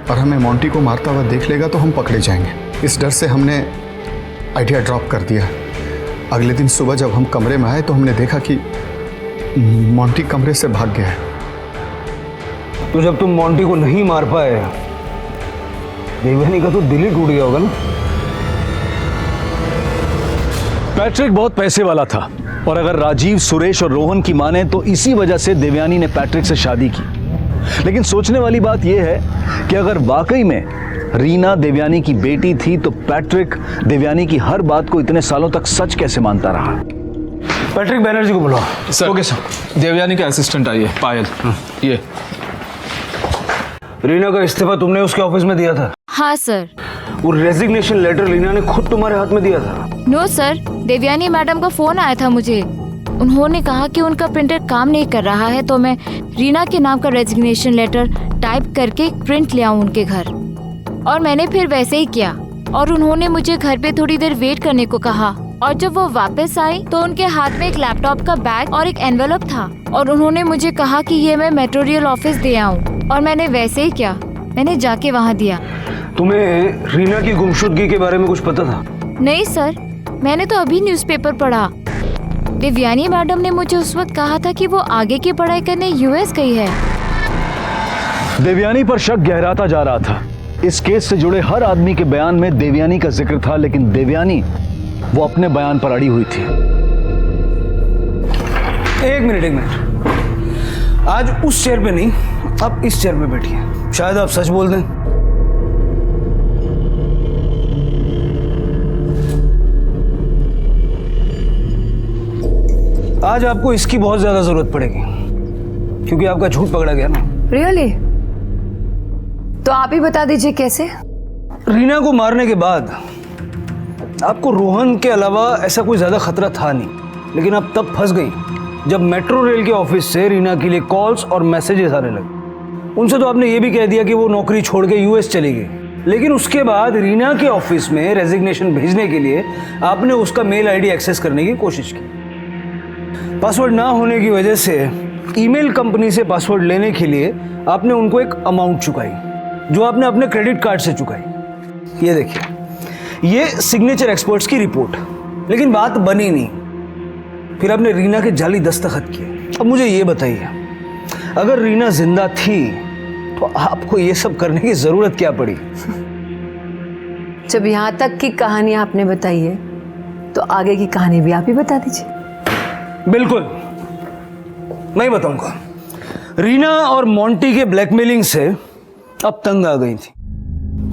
और हमें मोंटी को मारता हुआ देख लेगा तो हम पकड़े जाएंगे। इस डर से हमने आइडिया ड्रॉप कर दिया। अगले दिन सुबह जब हम कमरे में आए तो हमने देखा कि मोंटी कमरे से भाग गया है। तो जब तुम मोंटी को नहीं मार पाए, देवयानी का तो दिल ही टूट गया होगा ना? पैट्रिक बहुत पैसे वाला था और अगर राजीव, सुरेश और रोहन की माने तो इसी वजह से देवयानी ने पैट्रिक से शादी की। लेकिन सोचने वाली बात यह है कि अगर वाकई में रीना देवयानी की बेटी थी तो पैट्रिक देवयानी की हर बात को इतने सालों तक सच कैसे मानता रहा? पैट्रिक बैनर्जी को बुलाओ। Sir okay sir. देवयानी का असिस्टेंट आइए, पायल। ये रीना का इस्तीफा तुमने उसके ऑफिस में दिया था? हाँ सर। वो रेजिग्नेशन लेटर रीना ने खुद तुम्हारे हाथ में दिया था? नो सर, देवयानी मैडम का फोन आया था मुझे। उन्होंने कहा कि उनका प्रिंटर काम नहीं कर रहा है तो मैं रीना के नाम का रेजिग्नेशन लेटर टाइप करके प्रिंट ले आऊं उनके घर। और मैंने फिर वैसे ही किया और उन्होंने मुझे घर पे थोड़ी देर वेट करने को कहा। और जब वो वापस आई तो उनके हाथ में एक लैपटॉप का बैग और एक एनवेलप था और उन्होंने मुझे कहा कि ये मैं मेट्रो रेल ऑफिस दे आऊं। और मैंने वैसे ही किया, मैंने जाके वहाँ दिया। तुम्हें रीना की गुमशुदगी के बारे में कुछ पता था? नहीं सर, मैंने तो अभी न्यूज़पेपर पढ़ा। देवयानी मैडम ने मुझे उस वक्त कहा था कि वो आगे की पढ़ाई करने यूएस गई है। देवयानी पर शक गहराता जा रहा था। इस केस से जुड़े हर आदमी के बयान में देवयानी का जिक्र था, लेकिन देवयानी वो अपने बयान पर अड़ी हुई थी। एक मिनट। आज उस चेयर पे नहीं, आप इस चेयर पे बैठिए। शायद आप सच बोल दें। आज आपको इसकी बहुत ज्यादा जरूरत पड़ेगी क्योंकि आपका झूठ पकड़ा गया ना। रियली? तो आप ही बता दीजिए कैसे? रीना को मारने के बाद आपको रोहन के अलावा ऐसा कोई ज्यादा खतरा था नहीं, लेकिन आप तब फंस गई जब मेट्रो रेल के ऑफिस से रीना के लिए कॉल्स और मैसेजेस आने लगे। उनसे तो आपने ये भी कह दिया कि वो नौकरी छोड़ के यूएस चली गई, लेकिन उसके बाद रीना के ऑफिस में रेजिग्नेशन भेजने के लिए आपने उसका मेल आईडी एक्सेस करने की कोशिश की। पासवर्ड ना होने की वजह से ईमेल कंपनी से पासवर्ड लेने के लिए आपने उनको एक अमाउंट चुकाई, जो आपने अपने क्रेडिट कार्ड से चुकाई। ये देखिए, ये सिग्नेचर एक्सपर्ट्स की रिपोर्ट। लेकिन बात बनी नहीं, फिर आपने रीना के जाली दस्तखत किए। अब मुझे ये बताइए, अगर रीना जिंदा थी तो आपको ये सब करने की जरूरत क्या पड़ी? जब यहाँ तक की कहानी आपने बताई है तो आगे की कहानी भी आप ही बता दीजिए। बिल्कुल, मैं ही बताऊंगा। रीना और मोंटी के ब्लैकमेलिंग से अब तंग आ गई थी।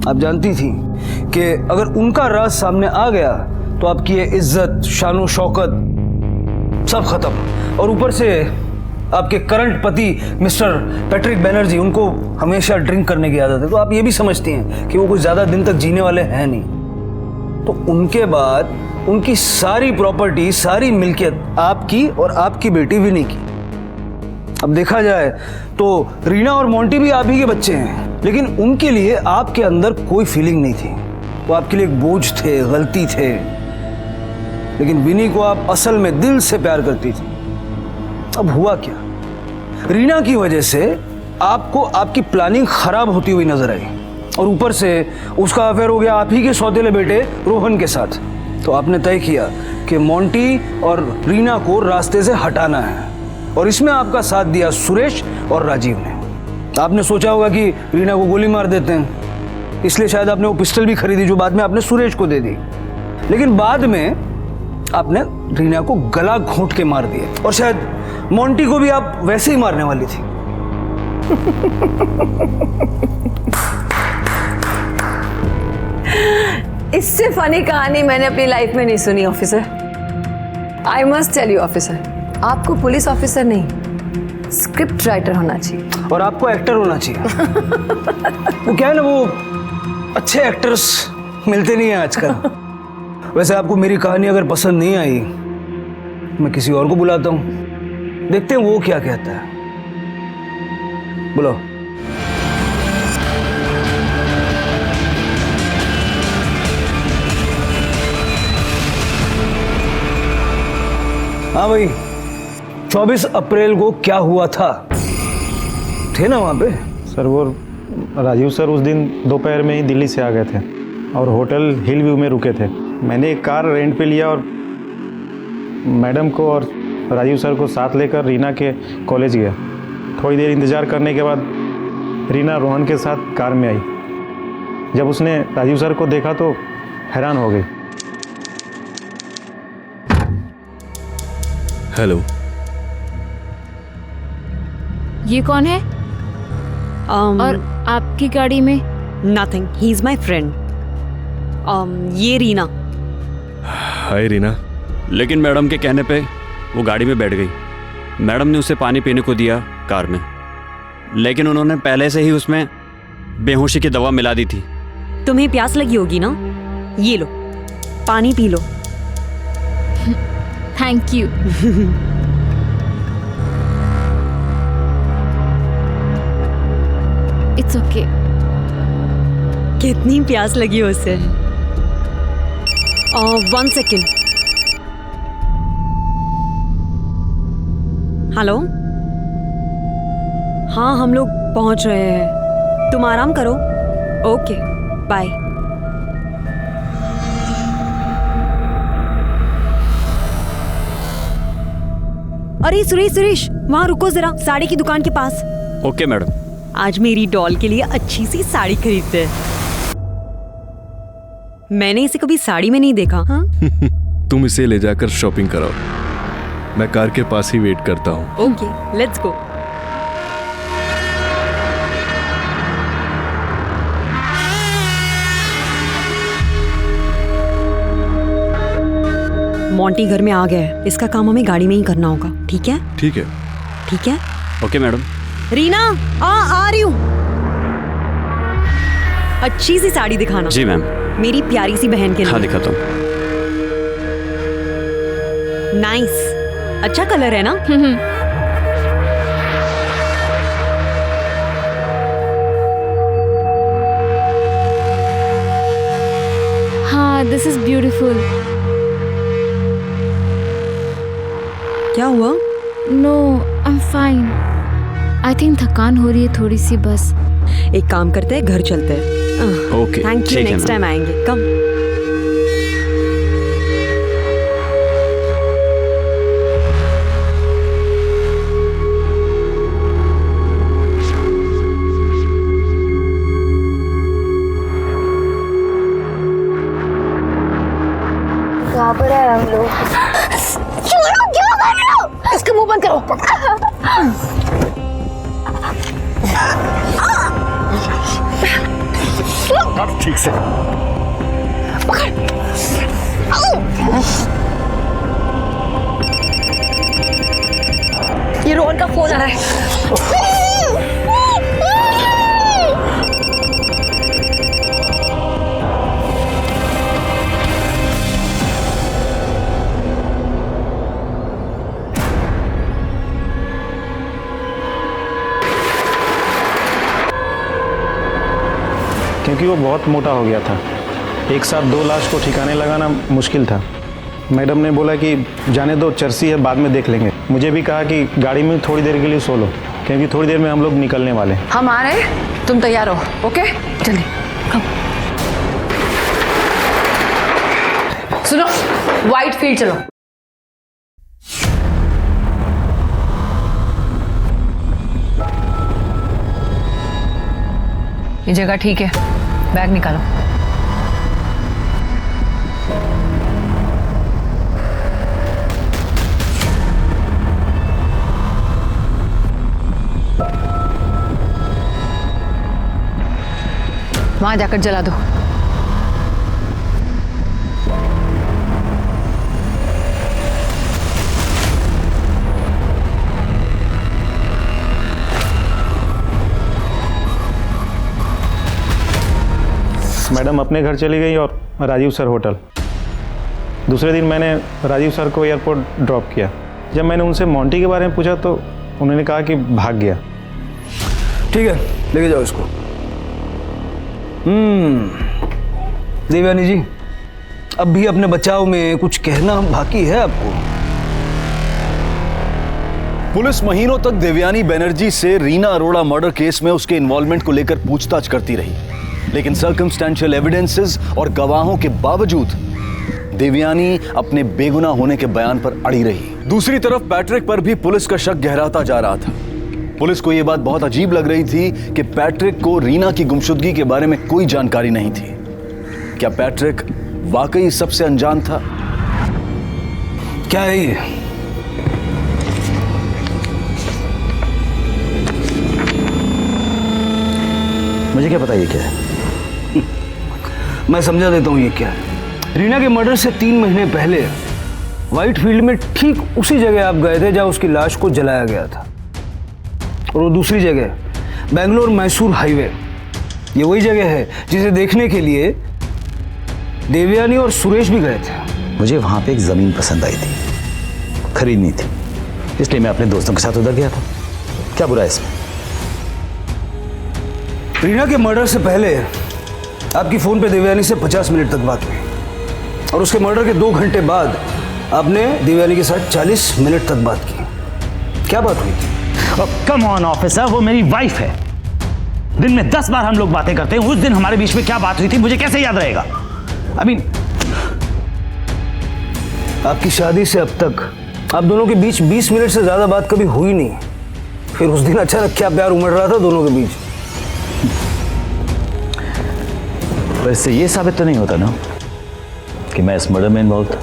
आप जानती थी कि अगर उनका राज सामने आ गया तो आपकी ये इज्जत, शानो शौकत सब खत्म। और ऊपर से आपके करंट पति मिस्टर पैट्रिक बैनर्जी, उनको हमेशा ड्रिंक करने की आदत है, तो आप ये भी समझती हैं कि वो कुछ ज़्यादा दिन तक जीने वाले हैं नहीं। तो उनके बाद उनकी सारी प्रॉपर्टी, सारी मिल्कियत आपकी और आपकी बेटी विनी की। अब देखा जाए तो रीना और मोंटी भी आप ही के बच्चे हैं, लेकिन उनके लिए आपके अंदर कोई फीलिंग नहीं थी। वो आपके लिए एक बोझ थे, गलती थे। लेकिन विनी को आप असल में दिल से प्यार करती थी। अब हुआ क्या? रीना की वजह से आपको आपकी प्लानिंग खराब होती हुई नजर आई और ऊपर से उसका अफेयर हो गया आप ही के सौतेले बेटे रोहन के साथ। तो आपने तय किया कि मोंटी और रीना को रास्ते से हटाना है, और इसमें आपका साथ दिया सुरेश और राजीव ने। आपने सोचा होगा कि रीना को गोली मार देते हैं, इसलिए शायद आपने वो पिस्टल भी खरीदी जो बाद में आपने सुरेश को दे दी। लेकिन बाद में आपने रीना को गला घोंट के मार दिया, और शायद मोंटी को भी आप वैसे ही मारने वाली थी। इससे फनी कहानी मैंने अपनी लाइफ में नहीं सुनी officer. I must tell you officer, आपको पुलिस ऑफिसर नहीं स्क्रिप्ट राइटर होना चाहिए, और आपको एक्टर होना चाहिए। वो क्या है ना, वो अच्छे एक्टर्स मिलते नहीं हैं आजकल। वैसे आपको मेरी कहानी अगर पसंद नहीं आई, मैं किसी और को बुलाता हूँ, देखते हैं वो क्या कहता है। बोलो। हाँ भाई, 24 अप्रैल को क्या हुआ था? थे ना वहाँ पे? सर वो राजीव सर उस दिन दोपहर में ही दिल्ली से आ गए थे और होटल हिल व्यू में रुके थे। मैंने एक कार रेंट पे लिया और मैडम को और राजीव सर को साथ लेकर रीना के कॉलेज गया। थोड़ी देर इंतज़ार करने के बाद रीना रोहन के साथ कार में आई। जब उसने राजीव सर को देखा तो हैरान हो गई। हेलो, ये कौन है? और आपकी गाड़ी में? Nothing, he is my friend. ये रीना। हाय रीना। लेकिन मैडम के कहने पे वो गाड़ी में बैठ गई। मैडम ने उसे पानी पीने को दिया कार में, लेकिन उन्होंने पहले से ही उसमें बेहोशी की दवा मिला दी थी। तुम्हें प्यास लगी होगी ना, ये लो पानी P low. Thank you. It's okay. कितनी प्यास लगी हो उसे। 1 सेकेंड। हेलो, हाँ हम लोग पहुंच रहे हैं, तुम आराम करो। Okay bye. अरे सुरेश सुरेश, वहां रुको जरा, साड़ी की दुकान के पास। Okay madam. आज मेरी डॉल के लिए अच्छी सी साड़ी खरीदते हैं। मैंने इसे कभी साड़ी में नहीं देखा। हाँ? तुम इसे ले जाकर शॉपिंग कराओ, मैं कार के पास ही वेट करता हूँ। Okay let's go. मोंटी घर में आ गया है, इसका काम हमें गाड़ी में ही करना होगा। ठीक है? ठीक है। ठीक है। Okay madam. रीना आ रही हूँ। अच्छी सी साड़ी दिखाना। जी मैम। मेरी प्यारी सी बहन के लिए। हाँ दिखाता हूँ। नाइस, अच्छा कलर है ना? हाँ, दिस इज ब्यूटीफुल। क्या हुआ? No, I am fine. I think थकान हो रही है थोड़ी सी बस। एक काम करते हैं, घर चलते हैं। ओके, थैंक यू, ठीक है नेक्स्ट टाइम आएंगे। कम। कहाँ पर है हम लोग? छोड़ो, क्या कर रहे हो? इसका मुंह बंद करो। ठीक से ये रोहन का फोन आ रहा है। क्योंकि वो बहुत मोटा हो गया था। एक साथ 2 लाश को ठिकाने लगाना मुश्किल था। मैडम ने बोला कि जाने दो, चर्सी है, बाद में देख लेंगे। मुझे भी कहा कि गाड़ी में थोड़ी देर के लिए सो लो, क्योंकि थोड़ी देर में हम लोग निकलने वाले हैं। हम आ रहे हैं, तुम तैयार हो। ओके, जल्दी। सुनो, व्हाइट फील्ड चलो। ये जगह ठीक है, बैग निकालो। वहां जाकर जला दो। मैडम अपने घर चली गई और राजीव सर होटल। दूसरे दिन मैंने राजीव सर को एयरपोर्ट ड्रॉप किया। जब मैंने उनसे मोंटी के बारे में पूछा तो उन्होंने कहा कि भाग गया। ठीक है, लेके जाओ इसको। देवयानी जी, अब भी अपने बचाव में कुछ कहना बाकी है आपको? पुलिस महीनों तक देवयानी बनर्जी से रीना अरोड़ा मर्डर केस में उसके इन्वॉल्वमेंट को लेकर पूछताछ करती रही, लेकिन सर्कमस्टेंशियल एविडेंसेस और गवाहों के बावजूद देवयानी अपने बेगुनाह होने के बयान पर अड़ी रही। दूसरी तरफ पैट्रिक पर भी पुलिस का शक गहराता जा रहा था। पुलिस को यह बात बहुत अजीब लग रही थी कि पैट्रिक को रीना की गुमशुदगी के बारे में कोई जानकारी नहीं थी। क्या पैट्रिक वाकई सबसे अनजान था? क्या है ये? मुझे क्या पता ये क्या है? मैं समझा देता हूं ये क्या है। रीना के मर्डर से 3 महीने पहले व्हाइट फील्ड में ठीक उसी जगह आप गए थे जहां उसकी लाश को जलाया गया था, और वो दूसरी जगह बेंगलोर मैसूर हाईवे, ये वही जगह है जिसे देखने के लिए देवयानी और सुरेश भी गए थे। मुझे वहां पे एक जमीन पसंद आई थी, खरीदनी थी, इसलिए मैं अपने दोस्तों के साथ उधर गया था। क्या बुरा है इसमें? रीना के मर्डर से पहले आपकी फोन पे देवयानी से 50 मिनट तक बात हुई, और उसके मर्डर के 2 घंटे बाद आपने देवयानी के साथ 40 मिनट तक बात की। क्या बात हुई थी? कम ऑन ऑफिसर, वो मेरी वाइफ है। दिन में 10 बार हम लोग बातें करते हैं। उस दिन हमारे बीच में क्या बात हुई थी मुझे कैसे याद रहेगा? आपकी शादी से अब तक आप दोनों के बीच 20 मिनट से ज्यादा बात कभी हुई नहीं। फिर उस दिन अचानक क्या प्यार उमड़ रहा था दोनों के बीच? वैसे ये साबित तो नहीं होता ना कि मैं इस मर्डर में इन्वॉल्व था।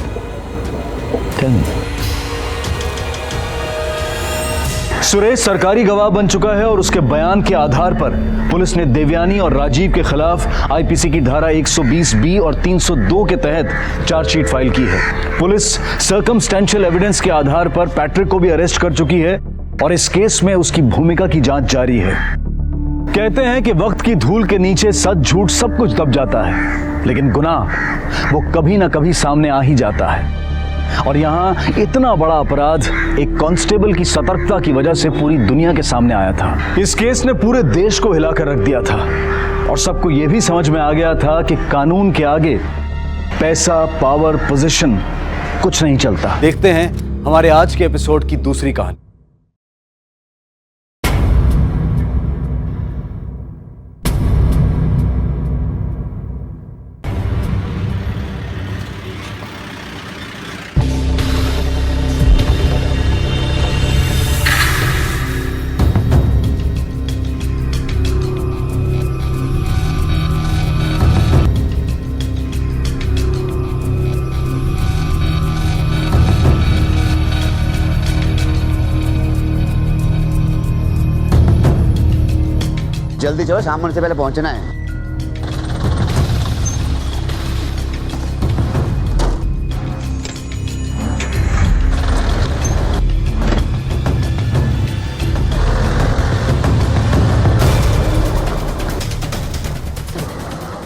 सुरेश सरकारी गवाह बन चुका है और उसके बयान के आधार पर पुलिस ने देवयानी और राजीव के खिलाफ आईपीसी की धारा 120 और 302 के तहत चार्जशीट फाइल की है। पुलिस सर्कमस्टेंशियल एविडेंस के आधार पर पैट्रिक को भी अरेस्ट कर चुकी है और इस केस में उसकी भूमिका की जांच जारी है। कहते हैं कि वक्त की धूल के नीचे सच झूठ सब कुछ दब जाता है, लेकिन गुनाह वो कभी ना कभी सामने आ ही जाता है। और यहाँ इतना बड़ा अपराध एक कांस्टेबल की सतर्कता की वजह से पूरी दुनिया के सामने आया था। इस केस ने पूरे देश को हिलाकर रख दिया था और सबको यह भी समझ में आ गया था कि कानून के आगे पैसा, पावर, पोजीशन कुछ नहीं चलता। देखते हैं हमारे आज के एपिसोड की दूसरी कहानी। जल्दी चलो, शाम होने से पहले पहुंचना है।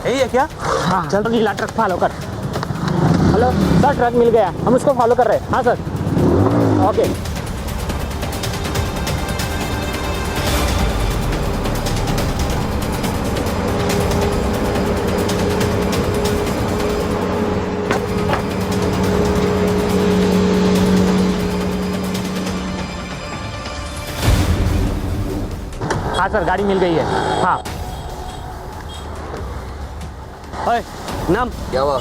यही है क्या? हाँ चल, तो नीला ट्रक फॉलो कर। हेलो सर, ट्रक मिल गया, हम उसको फॉलो कर रहे हैं। हाँ सर, ओके। हाँ सर, गाड़ी मिल गई है। हाँ ओए, नाम क्या हुआ?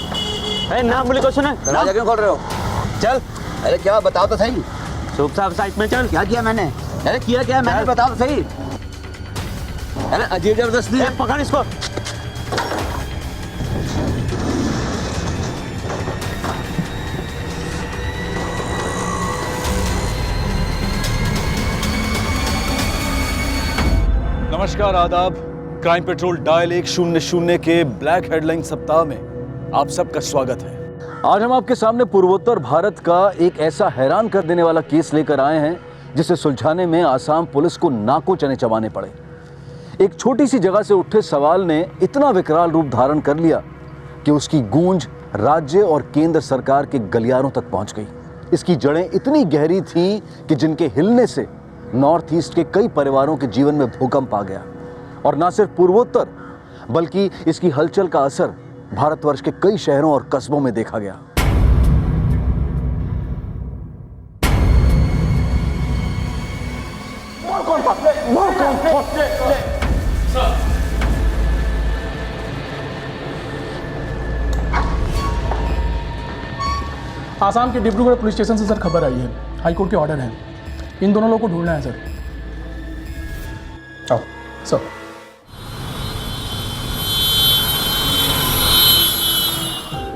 नाम बोले क्वेश्चन है, दरवाजा क्यों खोल रहे हो? चल। अरे क्या बताओ तो सही। चुप साहब साइड में चल। क्या किया मैंने? अरे किया क्या मैंने, बताओ तो सही। अरे अजीब जबरदस्ती है, पकड़ इसको। नमस्कार, आदाब। क्राइम पेट्रोल डायल 100 के ब्लैक हेडलाइन सप्ताह में आप सबका स्वागत है। आज हम आपके सामने पूर्वोत्तर भारत का एक ऐसा हैरान कर देने वाला केस लेकर आए हैं जिसे सुलझाने में आसाम पुलिस को नाकों चने चबाने पड़े। एक छोटी सी जगह से उठे सवाल ने इतना विकराल रूप धारण कर लिया कि उसकी गूंज राज्य और केंद्र सरकार के गलियारों तक पहुंच गई। इसकी जड़ें इतनी गहरी थीं कि जिनके हिलने से नॉर्थ ईस्ट के कई परिवारों के जीवन में भूकंप आ गया। और न सिर्फ पूर्वोत्तर बल्कि इसकी हलचल का असर भारतवर्ष के कई शहरों और कस्बों में देखा गया। आसाम के डिब्रूगढ़ पुलिस स्टेशन से सर खबर आई है, हाईकोर्ट के ऑर्डर है, इन दोनों लोगों को ढूंढना है सर। आओ सर।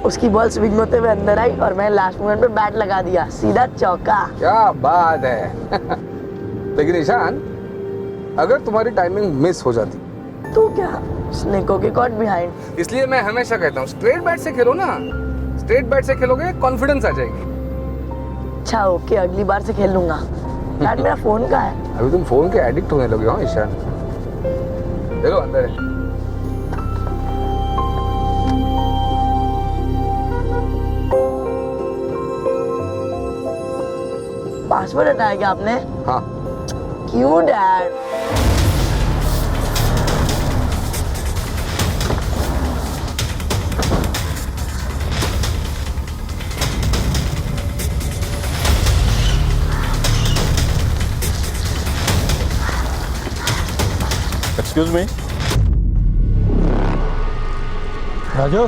उसकी बॉल स्विंग होते हुए अंदर आई और मैं लास्ट मोमेंट पे बैट लगा दिया, सीधा चौका। क्या बात है। लेकिन ईशान, अगर तुम्हारी टाइमिंग मिस हो जाती तो क्या, स्नेको के कॉट बिहाइंड। इसलिए मैं हमेशा कहता हूँ स्ट्रेट बैट से खेलो ना। स्ट्रेट बैट से खेलोगे कॉन्फिडेंस आ जाएगी। अच्छा ओके, अगली बार से खेल लूंगा। बैट मेरा फोन का है। अभी तुम फोन के एडिक्ट होने लगे हो ईशान। चलो अंदर है। पासवर्ड हटाया क्या आपने? हाँ। क्यों डैड? Excuse me. राजू,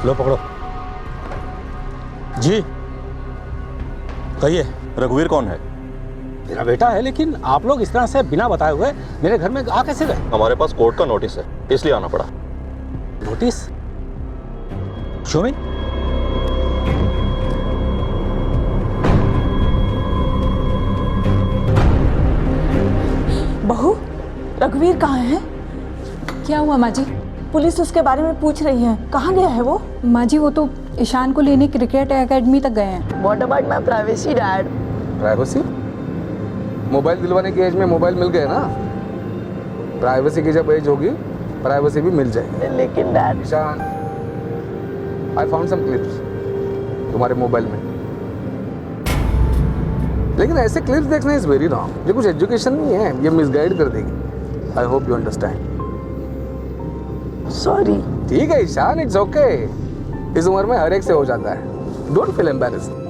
लो पकड़ो। जी कहिए। रघुवीर कौन है? मेरा बेटा है, लेकिन आप लोग इस तरह से बिना बताए हुए मेरे घर में आ कैसे गए? हमारे पास कोर्ट का नोटिस है, इसलिए आना पड़ा। नोटिस? शो मी। बहू, रघुवीर कहाँ है? क्या हुआ माँ जी? पुलिस उसके बारे में पूछ रही है, कहाँ गया है वो? माँ जी वो तो ईशान को लेने क्रिकेट एकेडमी तक गए हैं। What about my privacy, Dad? Privacy? Mobile दिलवाने की एज में मोबाइल मिल गए ना। प्राइवेसी की जब एज होगी, प्राइवेसी भी मिल जाएगी। लेकिन dad, Ishaan, I found some clips तुम्हारे मोबाइल में। लेकिन ऐसे क्लिप्स देखना इज वेरी रॉन्ग। ये कुछ एजुकेशन नहीं है, ये मिसगाइड कर देगी। I hope you understand. Sorry. ठीक है ईशान, इट्स ओके। इस उम्र में हर एक से हो जाता है। Don't feel embarrassed.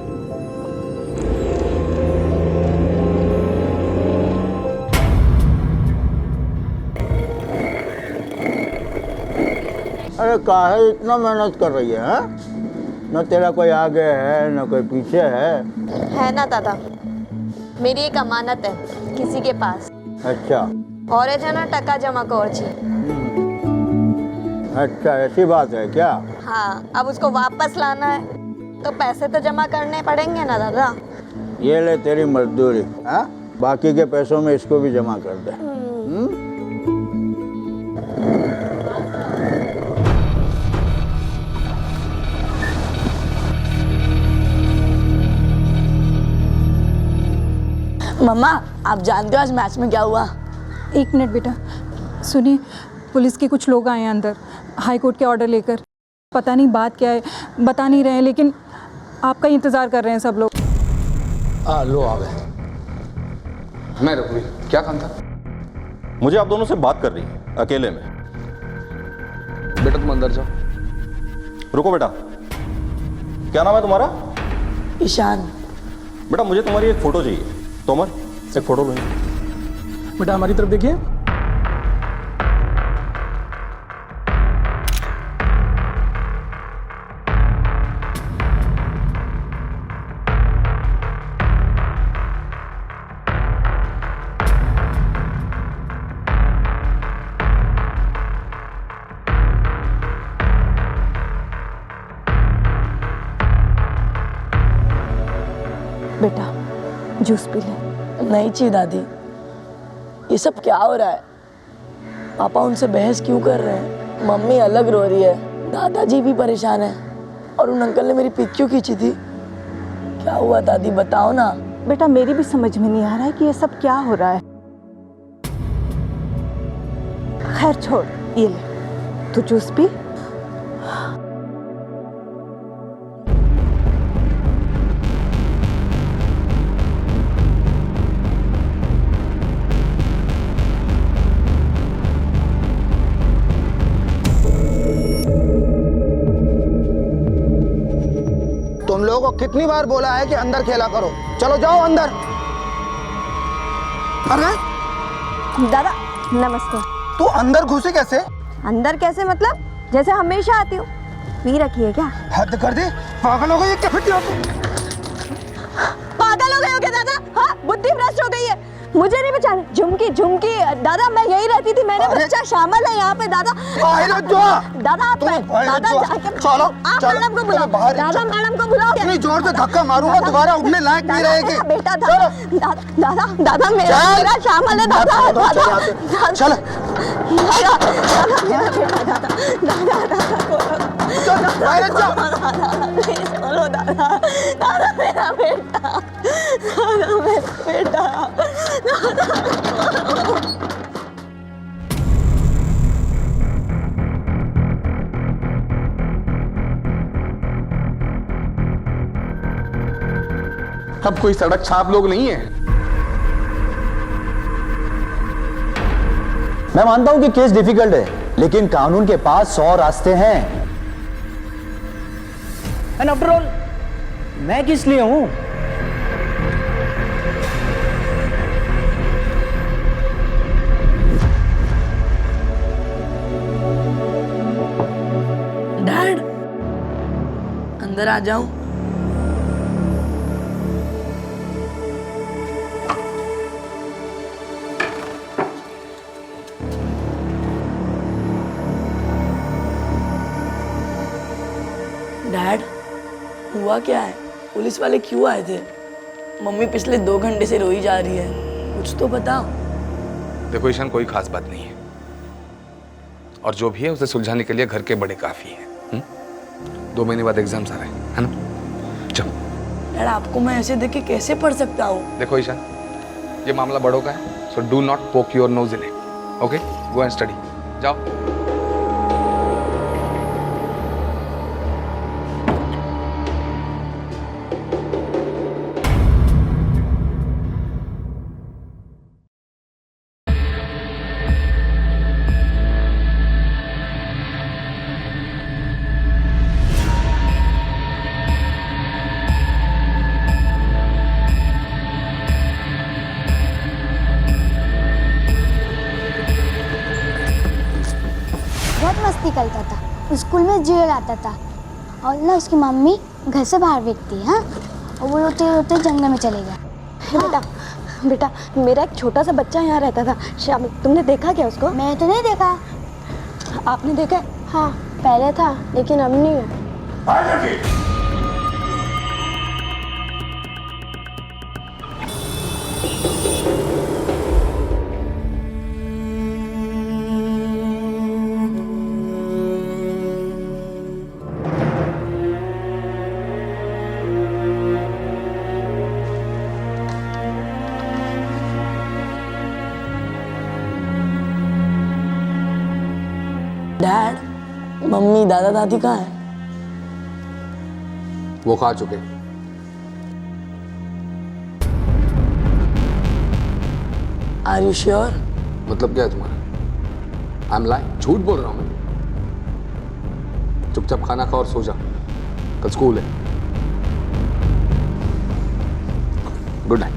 अरे काहे इतना मेहनत कर रही है, हाँ? न तेरा कोई आगे है न कोई पीछे है ना दादा, मेरी एक अमानत है किसी के पास। अच्छा। और है ना टका जमा कर छी। अच्छा ऐसी बात है क्या? हाँ, अब उसको वापस लाना है तो पैसे तो जमा करने पड़ेंगे ना दादा। ये ले तेरी मजदूरी, हाँ? बाकी के पैसों में इसको भी जमा कर दे। मम्मा, आप जानते हो आज मैच में क्या हुआ? एक मिनट बेटा, सुनिए, पुलिस के कुछ लोग आए हैं अंदर हाई कोर्ट के ऑर्डर लेकर। पता नहीं बात क्या है, बता नहीं रहे हैं, लेकिन आपका इंतज़ार कर रहे हैं सब लोग। लो आ गए। मैं रघुवीर, क्या काम था? मुझे आप दोनों से बात कर रही है, अकेले में। बेटा तुम अंदर जाओ। रुको बेटा, क्या नाम है तुम्हारा? ईशान। बेटा मुझे तुम्हारी एक फोटो चाहिए। तोमर, एक फोटो लो। बेटा हमारी तरफ देखिए। बेटा, जूस पी ले। नहीं चाहिए दादी, ये सब क्या हो रहा है? पापा उनसे बहस क्यों कर रहे हैं? मम्मी अलग रो रही है, दादाजी भी परेशान है, और उन अंकल ने मेरी पीठ क्यों खींची थी? क्या हुआ दादी, बताओ ना। बेटा मेरी भी समझ में नहीं आ रहा है कि ये सब क्या हो रहा है। खैर छोड़, ये ले, तू जूस पी। तुम लोगों को कितनी बार बोला है कि अंदर खेला करो? चलो जाओ अंदर। अरे दादा नमस्ते। तू अंदर घुसी कैसे? अंदर कैसे मतलब? जैसे हमेशा आती हूँ। पी रखी है क्या? हद कर दी, पागल हो गई है क्या? फिर पागल हो गए हो क्या दादा? हाँ, बुद्धि भ्रष्ट हो गई है। मुझे नहीं बचाने। झुमकी झुमकी दादा, मैं यही रहती थी, मैंने बच्चा शामिल है यहाँ पे दादा। दादा आप चलो आप मैडम को बुलाओ। दादा मैडम को बुलाओ। इतनी जोर से धक्का मारूंगा दोबारा उठने लायक नहीं रहेगी। बेटा दादा मेरा शामिल है दादा। चल दादा मेरा बेटा, दादा मेरा बेटा। अब कोई सड़क छाप लोग नहीं है। मैं मानता हूं कि केस डिफिकल्ट है, लेकिन कानून के पास 100 रास्ते हैं। एंड आफ्टर ऑल, मैं किस लिए हूं? डैड, अंदर आ जाऊं? डैड, हुआ क्या है? पुलिस वाले क्यों आए थे? मम्मी पिछले 2 घंटे से रोई जा रही है, कुछ तो बताओ। देखो ईशान, कोई खास बात नहीं है, और जो भी है उसे सुलझाने के लिए घर के बड़े काफी हैं। 2 महीने बाद एग्जाम्स आ रहे हैं, है ना? चलो। डैड, आपको मैं ऐसे देख के कैसे पढ़ सकता हूँ? देखो ईशान, ये मामला बड़ों का है, सो डू नॉट पोक your nose in it. Okay, go and study. जाओ। बहुत मस्ती करता था, स्कूल में जेल आता था, और ना उसकी मम्मी घर से बाहर फेंकती है। हाँ, और वो रोते रोते जंगल में चले गया। बेटा बेटा, मेरा एक छोटा सा बच्चा यहाँ रहता था, श्याम, तुमने देखा क्या उसको? मैंने तो नहीं देखा। आपने देखा? हाँ, पहले था, लेकिन अब नहीं है। डैड, मम्मी दादा दादी कहाँ है? वो खा चुके। Are you sure? मतलब क्या है तुम्हारा? आई एम लाइंग, झूठ बोल रहा हूं मैं। चुपचाप खाना खा और सो जा, कल स्कूल है। Good night.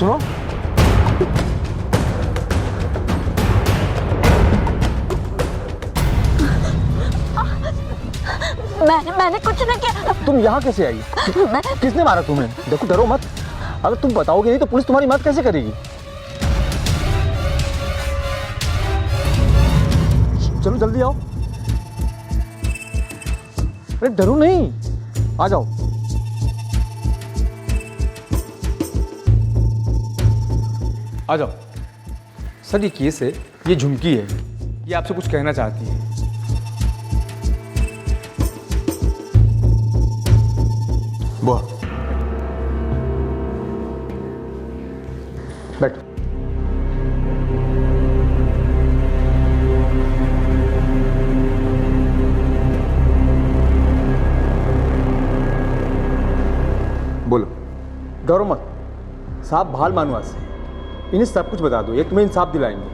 सुनो, मैंने कुछ नहीं किया। तुम यहाँ कैसे आई? किसने मारा तुम्हें? देखो डरो मत, अगर तुम बताओगे नहीं तो पुलिस तुम्हारी मदद कैसे करेगी? चलो जल्दी आओ। अरे डरो नहीं, आ जाओ। आ जाओ। सर ये केस है, ये झुमकी है, ये आपसे कुछ कहना चाहती है। बुआ बैठ। बोलो। डरो मत, साहब भाल मानो आज से, इन्हें सब कुछ बता दो, ये तुम्हें इंसाफ दिलाएंगे।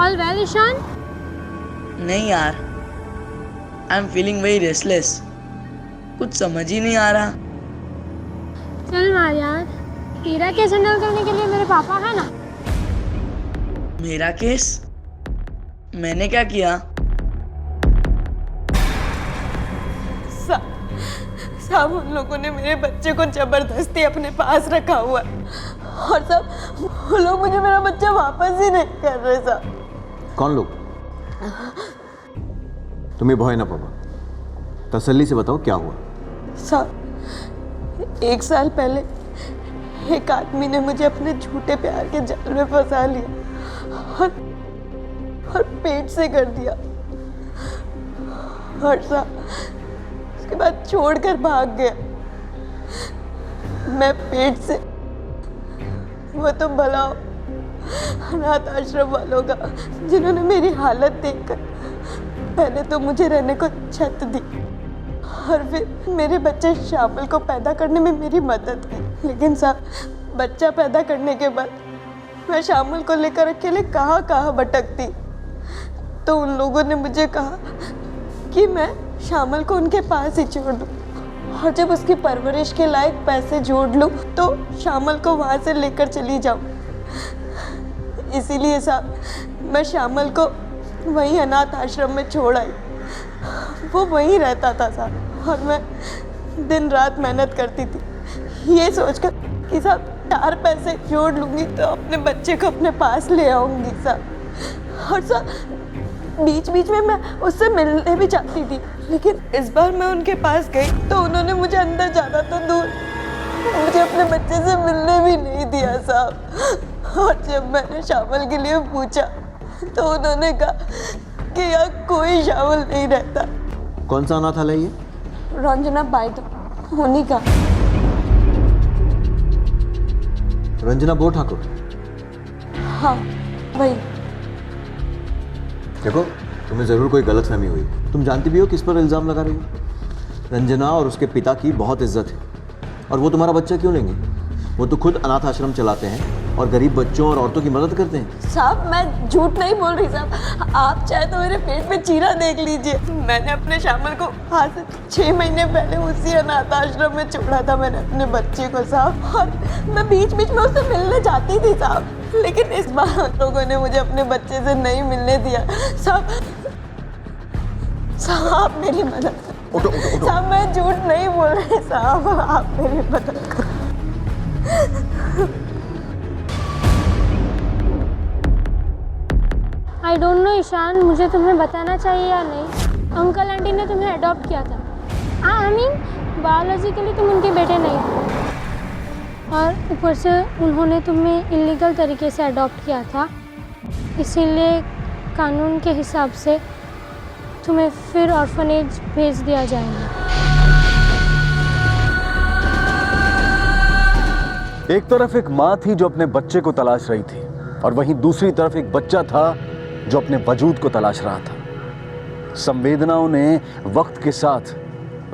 All well Ishaan? नहीं यार, I am feeling very restless, कुछ समझ ही नहीं आ रहा। चल मार यार, तेरा केस हैंडल करने के लिए मेरे पापा है ना। मेरा केस? मैंने क्या किया? साहब उन लोगों ने मेरे बच्चे को जबरदस्ती अपने पास रखा हुआ है और सब वो लोग मुझे मेरा बच्चा वापस ही नहीं कर रहे साहब। कौन लोग? तुम्हें भय ना पापा, तसल्ली से बताओ क्या हुआ। साहब 1 साल पहले एक आदमी ने मुझे अपने झूठे प्यार के जाल में फंसा लिया और पेट से कर दिया और साहब उसके बाद छोड़कर भाग गया। मैं पेट से, वो तो भला अनाथ आश्रम वालों का जिन्होंने मेरी हालत देखकर पहले तो मुझे रहने को छत दी और फिर मेरे बच्चे शामिल को पैदा करने में मेरी मदद की। लेकिन साहब बच्चा पैदा करने के बाद मैं शामिल को लेकर अकेले कहाँ कहाँ भटकती, तो उन लोगों ने मुझे कहा कि मैं शामिल को उनके पास ही छोड़ दूँ और जब उसकी परवरिश के लायक पैसे जोड़ लूँ तो शामिल को वहाँ से लेकर चली जाऊँ। इसीलिए साहब मैं शामिल को वहीं अनाथ आश्रम में छोड़ आई। वो वहीं रहता था साहब और मैं दिन रात मेहनत करती थी ये सोचकर कि साहब 4 पैसे जोड़ लूँगी तो अपने बच्चे को अपने पास ले आऊँगी साहब। और साहब बीच बीच में मैं उससे मिलने भी चाहती थी, लेकिन इस बार मैं उनके पास गई तो उन्होंने मुझे अंदर जाना तो दूर मुझे अपने बच्चे से मिलने भी नहीं दिया साहब। और जब मैंने शामिल के लिए पूछा तो उन्होंने कहा कि यहाँ कोई शामिल नहीं रहता। कौन सा अनाथालय ये? रंजना बाइटो उन्हीं का। रंजना बो ठाकुर? हाँ वही। देखो तुम्हें जरूर कोई गलतफहमी हुई, तुम जानती भी हो किस पर इल्जाम लगा रही हो। रंजना और उसके पिता की बहुत इज्जत है और वो तुम्हारा बच्चा क्यों लेंगे? वो तो खुद अनाथ आश्रम चलाते हैं और गरीब बच्चों और औरतों की मदद करते हैं। साहब मैं झूठ नहीं बोल रही साहब, आप चाहे तो मेरे पेट में चीरा देख लीजिए। मैंने अपने शामिल को आज से 6 महीने पहले उसी अनाथ आश्रम में छोड़ा था मैंने अपने बच्चे को साहब। और मैं बीच बीच में उससे मिलने जाती थी साहब, लेकिन इस बार लोगों ने मुझे अपने बच्चे से नहीं मिलने दिया साहब। आप मेरी मदद करो साहब, मैं झूठ नहीं बोल रही साहब, आप मेरी मदद करो। आई डोंट नो ईशान, मुझे तुम्हें बताना चाहिए या नहीं। अंकल आंटी ने तुम्हें अडॉप्ट किया था। आई मीन बायोलॉजिकली तुम उनके बेटे नहीं थे और ऊपर से उन्होंने तुम्हें इलीगल तरीके से अडॉप्ट किया था, इसीलिए कानून के हिसाब से तुम्हें फिर ऑर्फनेज भेज दिया जाएगा। एक तरफ एक माँ थी जो अपने बच्चे को तलाश रही थी और वहीं दूसरी तरफ एक बच्चा था जो अपने वजूद को तलाश रहा था। संवेदनाओं ने वक्त के साथ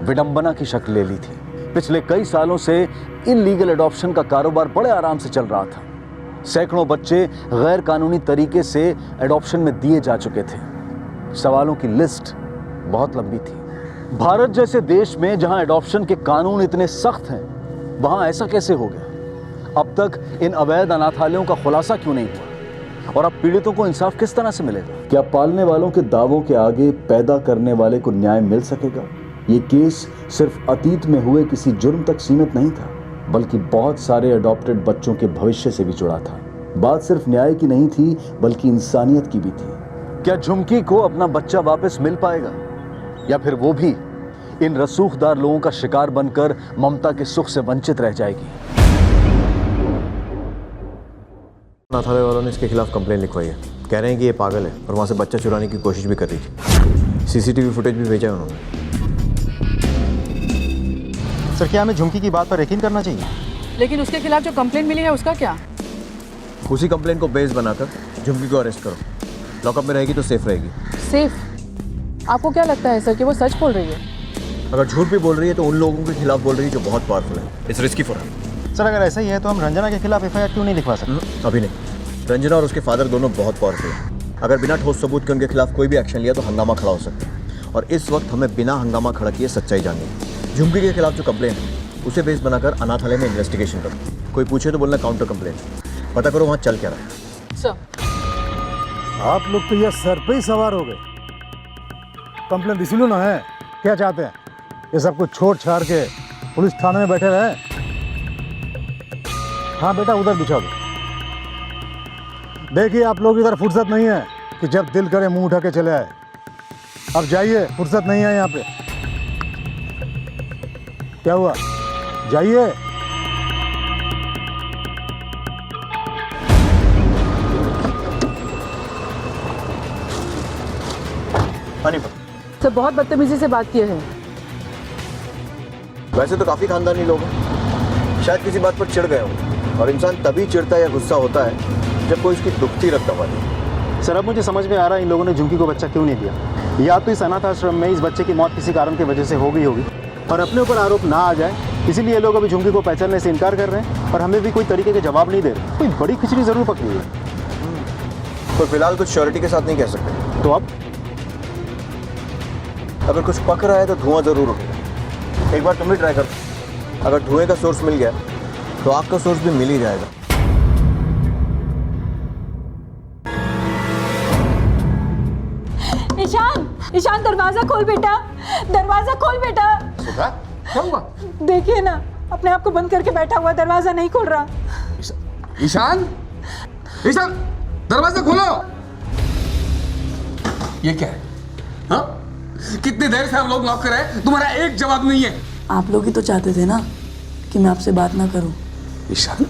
विडंबना की शक्ल ले ली थी। पिछले कई सालों से इलीगल एडॉप्शन का कारोबार बड़े आराम से चल रहा था। सैकड़ों बच्चे गैर कानूनी तरीके से एडॉप्शन में दिए जा चुके थे। सवालों की लिस्ट बहुत लंबी थी। भारत जैसे देश में जहां एडॉप्शन के कानून इतने सख्त हैं, वहां ऐसा कैसे हो गया? अब तक इन अवैध अनाथालयों का खुलासा क्यों नहीं हुआ? और अब पीड़ितों को इंसाफ किस तरह से मिलेगा? क्या पालने वालों के दावों के आगे पैदा करने वाले को न्याय मिल सकेगा? ये केस सिर्फ अतीत में हुए किसी जुर्म तक सीमित नहीं था, बल्कि बहुत सारे अडॉप्टेड बच्चों के भविष्य से भी जुड़ा था। बात सिर्फ न्याय की नहीं थी, बल्कि इंसानियत की भी थी। क्या झुमकी को अपना बच्चा वापस मिल पाएगा, या फिर वो भी इन रसूखदार लोगों का शिकार बनकर ममता के सुख से वंचित रह जाएगी? अनाथालय वालों ने इसके खिलाफ कंप्लेन लिखवाई है। कह रहे हैं कि ये पागल है और वहाँ से बच्चा चुराने की कोशिश भी कर रही थी। सीसीटीवी फुटेज भी भेजा है उन्होंने। सर, क्या हमें झुमकी की बात पर यकीन करना चाहिए? लेकिन उसके खिलाफ जो कंप्लेंट मिली है उसका क्या? उसी कंप्लेन को बेस बनाकर झुमकी को अरेस्ट करो। लॉकअप में रहेगी तो सेफ रहेगी। सेफ? आपको क्या लगता है सर कि वो सच बोल रही है? अगर झूठ भी बोल रही है तो उन लोगों के खिलाफ बोल रही है जो बहुत पावरफुल है। It's risky for her. Sir, अगर ऐसा ही है तो हम रंजना के खिलाफ एफआईआर क्यों नहीं लिखवा सकते? अभी नहीं। रंजना और उसके फादर दोनों बहुत पावरफुल हैं। अगर बिना ठोस सबूत के उनके खिलाफ कोई भी एक्शन लिया तो हंगामा खड़ा हो सकता है, और इस वक्त हमें बिना हंगामा खड़ा किए सच्चाई जाननी है। झुमकी के खिलाफ जो कंप्लेन है उसे बेस बनाकर अनाथालय में इन्वेस्टिगेशन करो। कोई पूछे तो बोलना काउंटर कंप्लेन। पता करो वहाँ चल क्या रहा है। सर, आप लोग तो यह सर पे ही सवार हो गए। कंप्लेन इसीलिए ना है, क्या चाहते हैं? ये सब कुछ छोड़ छाड़ के पुलिस थाने में बैठे रहे? हाँ बेटा, उधर बिछा दो। देखिए, आप लोग इधर फुर्सत नहीं है कि जब दिल करे मुंह उठा के चले आए। अब जाइए, फुर्सत नहीं है यहाँ पे। क्या हुआ? जाइए। सर, बहुत बदतमीजी से बात किए हैं। वैसे तो काफी खानदानी लोग हैं, शायद किसी बात पर चिढ़ गए हों, और इंसान तभी चिढ़ता या गुस्सा होता है जब कोई उसकी दुखती रख दबा दे। सर, अब मुझे समझ में आ रहा है इन लोगों ने झुमकी को बच्चा क्यों नहीं दिया। या तो इस अनाथ आश्रम में इस बच्चे की मौत किसी कारण की वजह से हो गई होगी और अपने ऊपर आरोप ना आ जाए, इसीलिए ये लोग अभी झुमकी को पहचानने से इनकार कर रहे हैं और हमें भी कोई तरीके के जवाब नहीं दे रहे। कोई बड़ी खिचड़ी जरूर पकड़ी है। तो फिलहाल कुछ श्योरिटी के साथ नहीं कह सकते। तो अब अगर कुछ पक रहा है तो धुआं जरूर उठेगा। एक बार तुम भी ट्राई करो। अगर धुएं का सोर्स मिल गया तो आग का सोर्स भी मिल ही जाएगा। ईशान, ईशान, दरवाजा खोल बेटा, दरवाजा खोल बेटा। सुधा, क्या हुआ? देखिए ना, अपने आप को बंद करके बैठा हुआ, दरवाजा नहीं खोल रहा। ईशान, ईशान, दरवाजा खोलो। ये क्या है? हाँ? कितनी देर से हम लोग नॉक कर रहे हैं, तुम्हारा एक जवाब नहीं है। आप लोग ही तो चाहते थे ना कि मैं आपसे बात ना करूं। ईशान,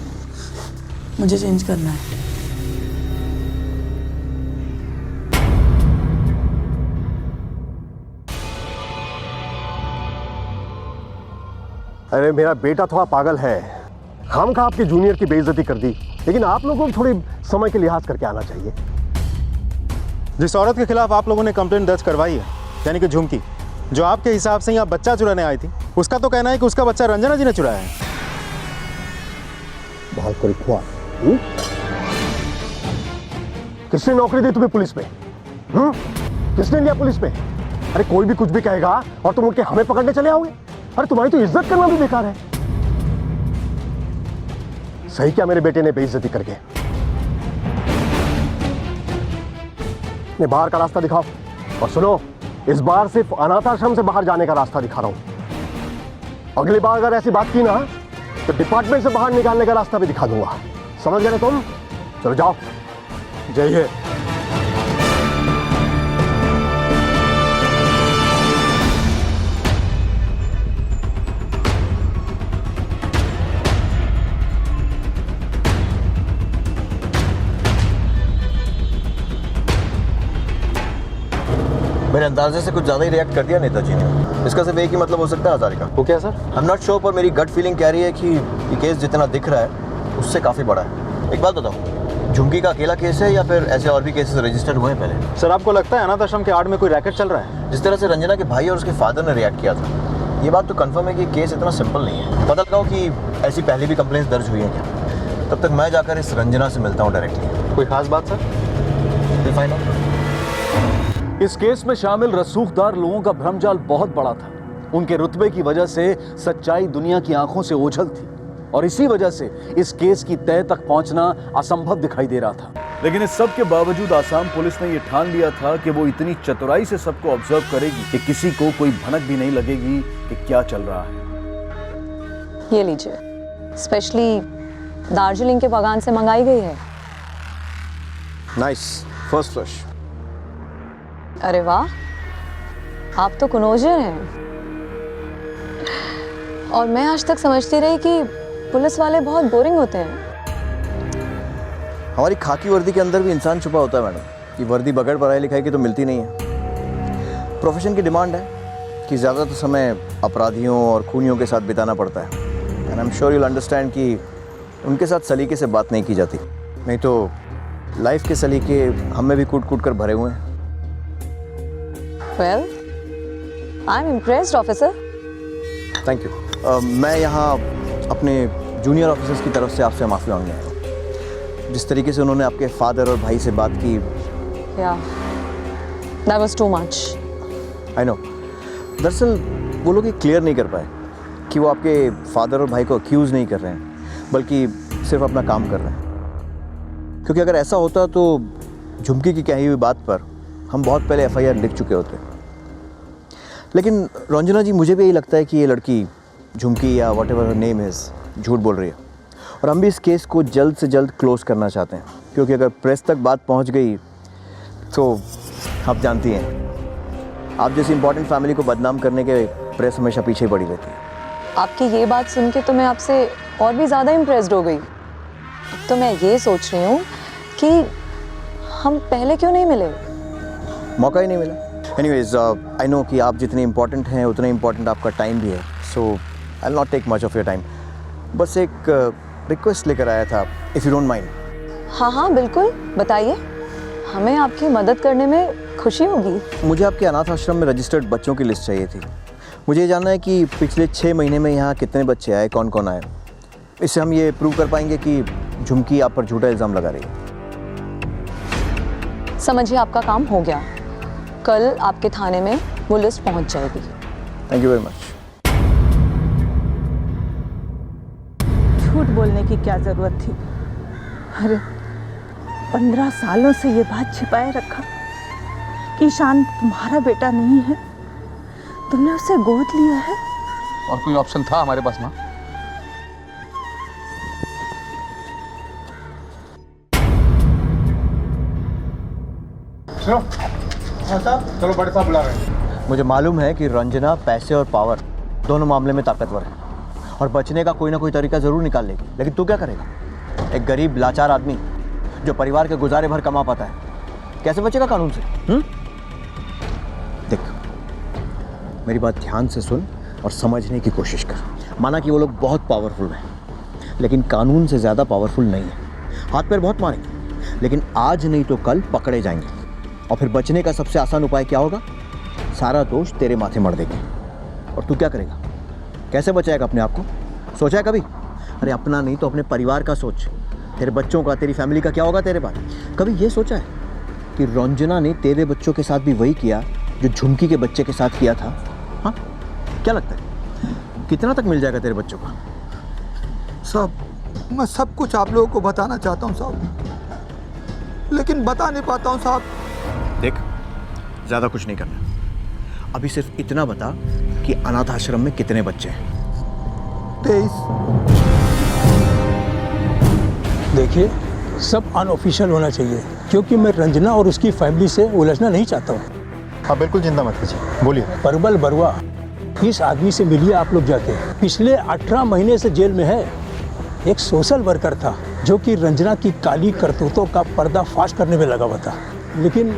मुझे चेंज करना है। अरे मेरा बेटा थोड़ा पागल है। हम खा आपके जूनियर की बेइज्जती कर दी, लेकिन आप लोगों को थोड़ी समय के लिहाज करके आना चाहिए। जिस औरत के खिलाफ आप लोगों ने कंप्लेंट दर्ज करवाई है, यानी कि झुमकी, जो आपके हिसाब से यहाँ बच्चा चुराने आई थी, उसका तो कहना है कि उसका बच्चा रंजना जी ने चुराया है। बहुत करी खुआ। किसने नौकरी दी तुम्हें पुलिस में? किसने लिया पुलिस में? अरे कोई भी कुछ भी कहेगा और तुम उनके हमें पकड़ने चले आओगे। अरे तुम्हारी तो इज्जत करना भी बेकार है। सही क्या मेरे बेटे ने बेइज्जती करके? बाहर का रास्ता दिखाओ, और सुनो, इस बार सिर्फ अनाथ आश्रम से बाहर जाने का रास्ता दिखा रहा हूं। अगली बार अगर ऐसी बात की ना तो डिपार्टमेंट से बाहर निकालने का रास्ता भी दिखा दूंगा। समझ गए ना तुम? चलो जाओ, जाइए। मेरे अंदाजे से कुछ ज्यादा ही रिएक्ट कर दिया नेताजी ने। इसका सिर्फ एक ही मतलब हो सकता है हजारिका। वो क्या sir? I am not sure, पर मेरी गट फीलिंग कह रही है कि ये केस जितना दिख रहा है उससे काफी बड़ा है। एक बात बताओ, झुमकी का अकेला केस है या फिर ऐसे और भी केसेस रजिस्टर्ड हुए हैं पहले? सर, आपको लगता है अनाथ आश्रम के आड़ में कोई रैकेट चल रहा है? जिस तरह से रंजना के भाई और उसके फादर ने रिएक्ट किया था, ये बात तो कंफर्म है कि केस इतना सिंपल नहीं है। पता लगाओ कि ऐसी पहले भी कंप्लेंट्स दर्ज हुई हैं क्या। तब तक मैं जाकर इस रंजना से मिलता हूँ डायरेक्टली। कोई खास बात सर? Will find out. इस केस में शामिल रसूखदार लोगों का भ्रमजाल बहुत बड़ा था। उनके रुतबे की वजह से सच्चाई दुनिया की आंखों से ओझल थी और इसी वजह से इस केस की तह तक पहुंचना असंभव दिखाई दे रहा था। लेकिन इस सब के बावजूद आसाम पुलिस ने यह ठान लिया था कि वो इतनी चतुराई से सबको ऑब्जर्व करेगी कि किसी को कोई भनक भी नहीं लगेगी कि क्या चल रहा है। ये लीजिए, स्पेशली दार्जिलिंग के बागान से मंगाई गई है। Nice, first flush. अरे वाह, आप तो कनौजियर हैं। और मैं आज तक समझती रही कि पुलिस वाले बहुत बोरिंग होते हैं। हमारी खाकी वर्दी के अंदर भी इंसान छुपा होता है मैडम। ये वर्दी बगैर पढ़ाई लिखाई की तो मिलती नहीं है। प्रोफेशन की डिमांड है कि ज़्यादातर समय अपराधियों और खूनियों के साथ बिताना पड़ता है। And I am sure you will understand कि उनके साथ सलीके से बात नहीं की जाती, नहीं तो लाइफ के सलीके हमें भी कूट कूट कर भरे हुए हैं। Well, I'm impressed, officer. Thank you. मैं यहाँ अपने जूनियर ऑफिसर्स की तरफ से आपसे माफ़ी मांगने आया हूँ। जिस तरीके से उन्होंने आपके फादर और भाई से बात की। Yeah, that was too much. I know. दरअसल वो लोग ये क्लियर नहीं कर पाए कि वो आपके फादर और भाई को अक्यूज़ नहीं कर रहे हैं, बल्कि सिर्फ अपना काम कर रहे हैं। क्योंकि अगर ऐसा होता तो झुमकी की कही हुई बात पर हम बहुत पहले FIR लिख चुके होते। लेकिन रंजना जी, मुझे भी यही लगता है कि ये लड़की झुमकी या वट एवर नेम इज़ झूठ बोल रही है और हम भी इस केस को जल्द से जल्द क्लोज़ करना चाहते हैं। क्योंकि अगर प्रेस तक बात पहुंच गई तो आप जानती हैं, आप जैसी इंपॉर्टेंट फैमिली को बदनाम करने के प्रेस हमेशा पीछे ही पड़ी रहती है। आपकी ये बात सुन के तो मैं आपसे और भी ज़्यादा इम्प्रेस्ड हो गई। अब तो मैं ये सोच रही हूँ कि हम पहले क्यों नहीं मिले। मौका ही नहीं मिला। एनीवेज, आई नो कि आप जितने इंपॉर्टेंट हैं उतने इंपॉर्टेंट आपका टाइम भी है, so I will not take much of your time. बस एक रिक्वेस्ट लेकर आया था, इफ़ यू डोंट माइंड। हाँ हाँ बिल्कुल, बताइए, हमें आपकी मदद करने में खुशी होगी। मुझे आपके अनाथ आश्रम में रजिस्टर्ड बच्चों की लिस्ट चाहिए थी। मुझे ये जानना है कि पिछले 6 महीने में यहाँ कितने बच्चे आए, कौन कौन आए। इससे हम ये प्रूव कर पाएंगे कि झुमकी आप पर झूठा इल्ज़ाम लगा रही है। समझिए, आपका काम हो गया। कल आपके थाने में वो लिस्ट पहुंच जाएगी। Thank you very much. झूठ बोलने की क्या जरूरत थी? अरे 15 सालों से ये बात छिपाए रखा कि ईशान तुम्हारा बेटा नहीं है, तुमने उसे गोद लिया है। और कोई ऑप्शन था हमारे पास माँ? चलो बड़े साहब बुला रहे हैं। मुझे मालूम है कि रंजना पैसे और पावर दोनों मामले में ताकतवर है और बचने का कोई ना कोई तरीका ज़रूर निकाल लेगी। लेकिन तू क्या करेगा? एक गरीब लाचार आदमी जो परिवार के गुजारे भर कमा पाता है, कैसे बचेगा कानून से? देख, मेरी बात ध्यान से सुन और समझने की कोशिश कर। माना कि वो लोग बहुत पावरफुल हैं, लेकिन कानून से ज़्यादा पावरफुल नहीं है। हाथ पैर बहुत मारेंगे, लेकिन आज नहीं तो कल पकड़े जाएंगे। और फिर बचने का सबसे आसान उपाय क्या होगा? सारा दोष तेरे माथे मर देंगे। और तू क्या करेगा? कैसे बचाएगा अपने आप को? सोचा है कभी? अरे अपना नहीं तो अपने परिवार का सोच। तेरे बच्चों का, तेरी फैमिली का क्या होगा तेरे बाद? कभी ये सोचा है कि रंजना ने तेरे बच्चों के साथ भी वही किया जो झुमकी के बच्चे के साथ किया था? हाँ, क्या लगता है कितना तक मिल जाएगा तेरे बच्चों का? साहब, मैं सब कुछ आप लोगों को बताना चाहता हूँ साहब, लेकिन बता नहीं पाता हूँ साहब। देख, ज़्यादा कुछ नहीं करना। अभी सिर्फ इतना बता कि अनाथ आश्रम में कितने बच्चे हैं? 23। देखिए, सब अनऑफिशियल होना चाहिए, क्योंकि मैं रंजना और उसकी फैमिली से उलझना नहीं चाहता हूँ। हाँ बिल्कुल, चिंता मत कीजिए, बोलिए। परबल बरुआ, इस आदमी से मिलिए आप लोग जाके। पिछले 18 महीने से जेल में है। एक सोशल वर्कर था जो कि रंजना की काली करतूतों का पर्दाफाश करने में लगा हुआ था, लेकिन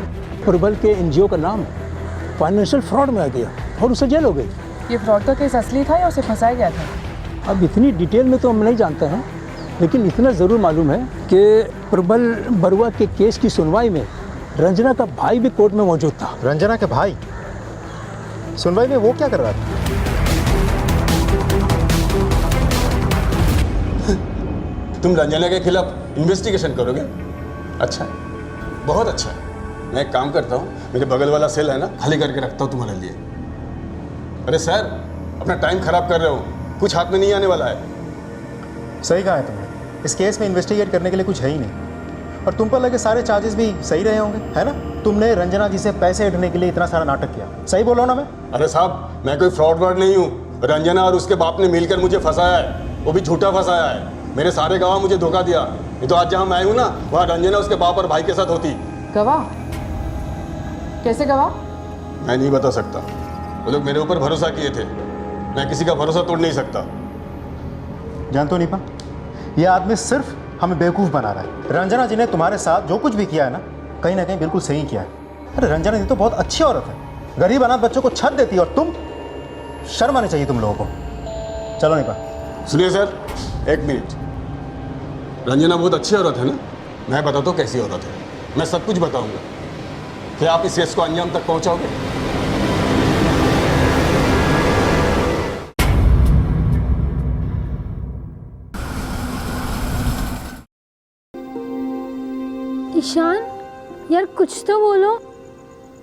परबल के NGO का नाम फाइनेंशियल फ्रॉड में आ गया और उसे जेल हो गई। ये फ्रॉड का केस असली था या उसे फंसाया गया था? अब इतनी डिटेल में तो हम नहीं जानते हैं, लेकिन इतना ज़रूर मालूम है कि प्रबल बरुआ के केस की सुनवाई में रंजना का भाई भी कोर्ट में मौजूद था। रंजना के भाई सुनवाई में वो क्या कर रहा था? तुम रंजना के खिलाफ इन्वेस्टिगेशन करोगे? अच्छा है, बहुत अच्छा है। मैं एक काम करता हूँ, मेरे बगल वाला सेल है ना, खाली करके रखता हूँ तुम्हारे लिए। अरे सर, अपना टाइम खराब कर रहे हो, कुछ हाथ में नहीं आने वाला है। सही कहा है तुमने, इस केस में इन्वेस्टिगेट करने के लिए कुछ है ही नहीं। और तुम पर लगे सारे चार्जेस भी सही रहे होंगे, है ना? तुमने रंजना जी से पैसे उठने के लिए इतना सारा नाटक किया, सही बोलो ना मैं? अरे साहब, मैं कोई फ्रॉड वर्ड नहीं हूँ। रंजना और उसके बाप ने मिलकर मुझे फंसाया है, वो भी झूठा फंसाया है। मेरे सारे गवाह मुझे धोखा दिया। ये तो आज जहाँ मैं हूँ ना, वहाँ रंजना उसके बाप और भाई के साथ होती। गवाह? कैसे गवाह? मैं नहीं बता सकता, वो लोग मेरे ऊपर भरोसा किए थे, मैं किसी का भरोसा तोड़ नहीं सकता। जानते हो नीपा, ये आदमी सिर्फ हमें बेवकूफ़ बना रहा है। रंजना जी ने तुम्हारे साथ जो कुछ भी किया है ना कहीं बिल्कुल सही किया है। अरे रंजना जी तो बहुत अच्छी औरत है, गरीब अनाथ बच्चों को छत देती है, और तुम, शर्म आनी चाहिए तुम लोगों को। चलो नीपा। सुनिए सर, एक मिनट। रंजना बहुत अच्छी औरत है ना? मैं बताता हूँ कैसी औरत है, मैं सब कुछ बताऊंगा। क्या आप इस केस को अंजाम तक पहुंचाओगे? ईशान, यार कुछ तो बोलो।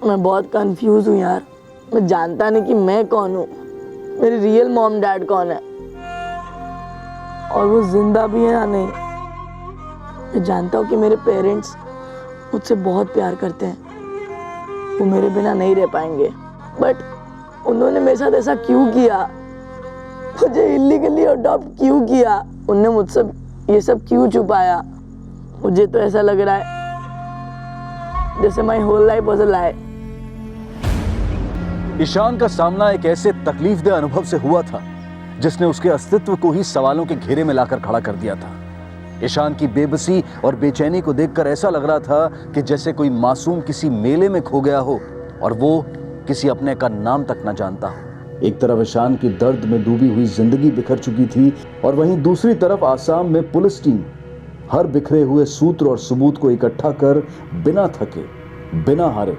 मैं बहुत कंफ्यूज हूँ यार, मैं जानता नहीं कि मैं कौन हूँ, मेरे रियल मॉम डैड कौन है, और वो जिंदा भी है या नहीं। मैं जानता हूँ कि मेरे पेरेंट्स मुझसे बहुत प्यार करते हैं, वो मेरे बिना नहीं रह पाएंगे, बट उन्होंने मेरे साथ ऐसा क्यों किया? मुझे इल्लीगली अडॉप्ट क्यों किया? उन्होंने मुझसे ये सब क्यों छुपाया? मुझे तो ऐसा लग रहा है जैसे my whole life was a lie. Ishaan का सामना एक ऐसे तकलीफदेह अनुभव से हुआ था जिसने उसके अस्तित्व को ही सवालों के घेरे में लाकर खड़ा कर दिया था। ईशान की बेबसी और बेचैनी को देखकर ऐसा लग रहा था कि जैसे कोई मासूम किसी मेले में खो गया हो और वो किसी अपने का नाम तक न जानता हो। एक तरफ ईशान की दर्द में डूबी हुई जिंदगी बिखर चुकी थी, और वहीं दूसरी तरफ आसाम में पुलिस टीम हर बिखरे हुए सूत्र और सबूत को इकट्ठा कर बिना थके, बिना हारे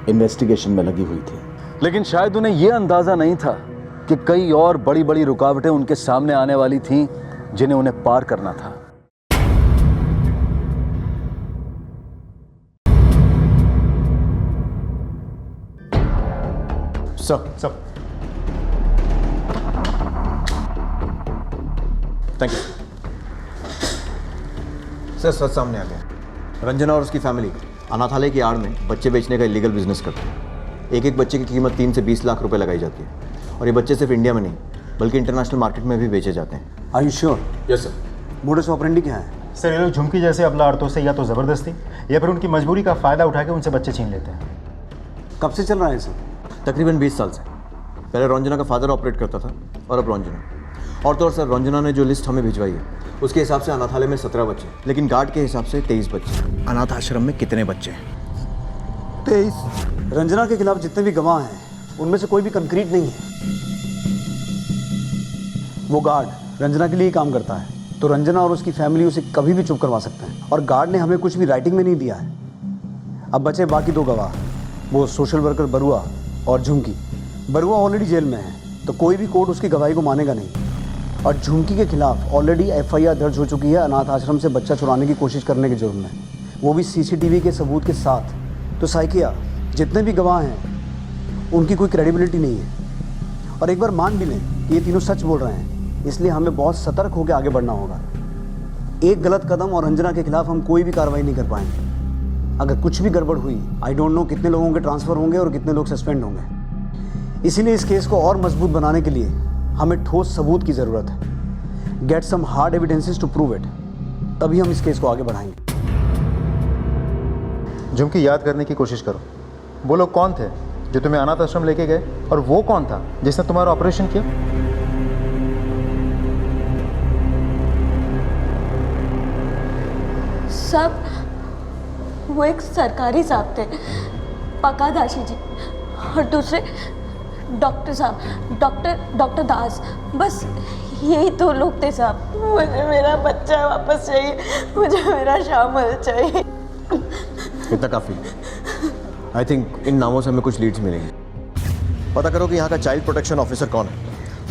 इन्वेस्टिगेशन में लगी हुई थी। लेकिन शायद उन्हें यह अंदाजा नहीं था कि कई और बड़ी बड़ी रुकावटें उनके सामने आने वाली थीं जिन्हें उन्हें पार करना था। सब थैंक यू सर। सच सामने आ गया। रंजना और उसकी फैमिली अनाथालय की आड़ में बच्चे बेचने का इलीगल बिजनेस करते हैं। एक बच्चे की कीमत 3 से 20 लाख रुपए लगाई जाती है, और ये बच्चे सिर्फ इंडिया में नहीं बल्कि इंटरनेशनल मार्केट में भी बेचे जाते हैं। Are you sure? Yes sir. Modus operandi क्या है? सर ये लोग झुमकी जैसे अबला औरतों से या तो ज़बरदस्ती या फिर उनकी मजबूरी का फ़ायदा उठा के उनसे बच्चे छीन लेते हैं। कब से चल रहा है सर? तकरीबन 20 साल से। पहले रंजना का फादर ऑपरेट करता था, और अब रंजना। और तो और सर, रंजना ने जो लिस्ट हमें भिजवाई है उसके हिसाब से अनाथालय में 17 बच्चे, लेकिन गार्ड के हिसाब से 23 बच्चे। अनाथ आश्रम में कितने बच्चे हैं? 23। रंजना के खिलाफ जितने भी गवाह हैं उनमें से कोई भी कंक्रीट नहीं है। वो गार्ड रंजना के लिए ही काम करता है, तो रंजना और उसकी फैमिली उसे कभी भी चुप करवा सकते हैं, और गार्ड ने हमें कुछ भी राइटिंग में नहीं दिया है। अब बचे बाकी 2 गवाह, वो सोशल वर्कर बरुआ और झुमकी। बरुआ ऑलरेडी जेल में है, तो कोई भी कोर्ट उसकी गवाही को मानेगा नहीं। और झुमकी के खिलाफ ऑलरेडी FIR दर्ज हो चुकी है अनाथ आश्रम से बच्चा चुराने की कोशिश करने के जुर्म में, वो भी CCTV के सबूत के साथ। तो साइकिया, जितने भी गवाह हैं उनकी कोई क्रेडिबिलिटी नहीं है। और एक बार मान भी लें कि ये तीनों सच बोल रहे हैं, इसलिए हमें बहुत सतर्क होकर आगे बढ़ना होगा। एक गलत कदम और रंजना के खिलाफ हम कोई भी कार्रवाई नहीं कर पाएंगे। अगर कुछ भी गड़बड़ हुई, आई डोंट नो कितने लोगों के ट्रांसफ़र होंगे और कितने लोग सस्पेंड होंगे। इसीलिए इस केस को और मजबूत बनाने के लिए हमें ठोस सबूत की ज़रूरत है। Get some hard evidences to prove it, तभी हम इस केस को आगे बढ़ाएंगे। झुमकी, याद करने की कोशिश करो। वो लोग कौन थे जो तुम्हें अनाथ आश्रम लेके गए, और वो कौन था जिसने तुम्हारा ऑपरेशन किया? सब वो एक सरकारी साहब थे, पकादाशी जी, और दूसरे डॉक्टर साहब, डॉक्टर दास। बस यही 2 लोग थे साहब। मुझे मेरा बच्चा वापस चाहिए, मुझे मेरा शामिल चाहिए। इतना काफ़ी। आई थिंक इन नामों से हमें कुछ लीड्स मिलेंगे। पता करो कि यहाँ का चाइल्ड प्रोटेक्शन ऑफिसर कौन है,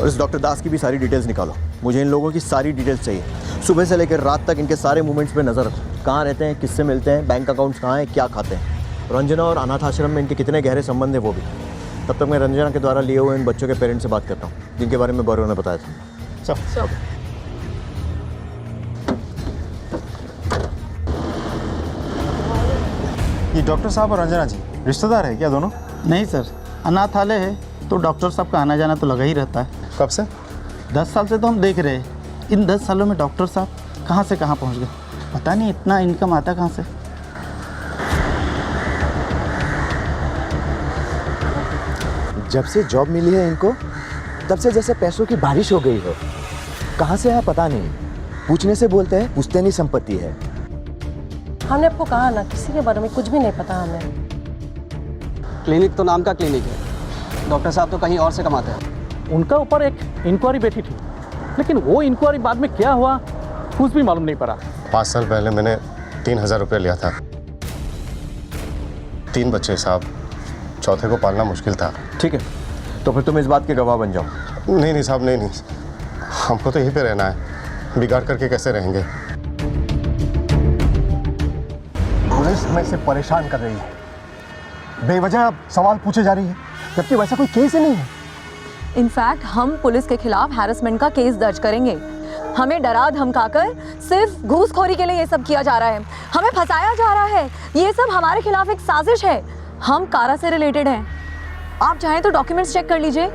और इस डॉक्टर दास की भी सारी डिटेल्स निकालो। मुझे इन लोगों की सारी डिटेल्स चाहिए। सुबह से लेकर रात तक इनके सारे मूवमेंट्स पे नज़र रखो। कहाँ रहते हैं, किससे मिलते हैं, बैंक अकाउंट्स कहाँ हैं, क्या खाते हैं। रंजना और अनाथ आश्रम में इनके कितने गहरे संबंध हैं वो भी। तब तक मैं रंजना के द्वारा लिए हुए इन बच्चों के पेरेंट्स से बात करता हूँ जिनके बारे में गौरव ने बताया था। सब ये डॉक्टर साहब और रंजना जी रिश्तेदार है क्या दोनों? नहीं सर, अनाथालय है तो डॉक्टर साहब का आना जाना तो लगा ही रहता है। कब से? 10 साल से तो हम देख रहे हैं। इन 10 सालों में डॉक्टर साहब कहाँ से कहाँ पहुँच गए, पता नहीं इतना इनकम आता कहाँ से। जब से जॉब मिली है इनको तब से जैसे पैसों की बारिश हो गई हो। कहाँ से है पता नहीं, पूछने से बोलते हैं पुश्तैनी संपत्ति है। हमने आपको कहा ना, किसी के बारे में कुछ भी नहीं पता हमें। क्लिनिक तो नाम का क्लिनिक है, डॉक्टर साहब तो कहीं और से कमाते हैं। उनका ऊपर एक इंक्वायरी बैठी थी, लेकिन वो इंक्वायरी बाद में क्या हुआ कुछ भी मालूम नहीं पड़ा। 5 साल पहले मैंने 3000 रुपये लिया था। 3 बच्चे साहब, चौथे को पालना मुश्किल था। ठीक है, तो फिर तुम इस बात के गवाह बन जाओ। नहीं साहब, नहीं, हमको तो यहीं पे रहना है। बिगाड़ करके कैसे रहेंगे? पुलिस हमें से परेशान कर रही है, बेवजह सवाल पूछे जा रही है, जबकि वैसा कोई केस ही नहीं है। इनफैक्ट हम पुलिस के खिलाफ हैरेसमेंट का केस दर्ज करेंगे। हमें डरा धमकाकर सिर्फ घूसखोरी के लिए ये सब किया जा रहा है, हमें फंसाया जा रहा है। ये सब हमारे खिलाफ एक साजिश है। हम कारा से रिलेटेड हैं। आप चाहें तो डॉक्यूमेंट्स चेक कर लीजिए।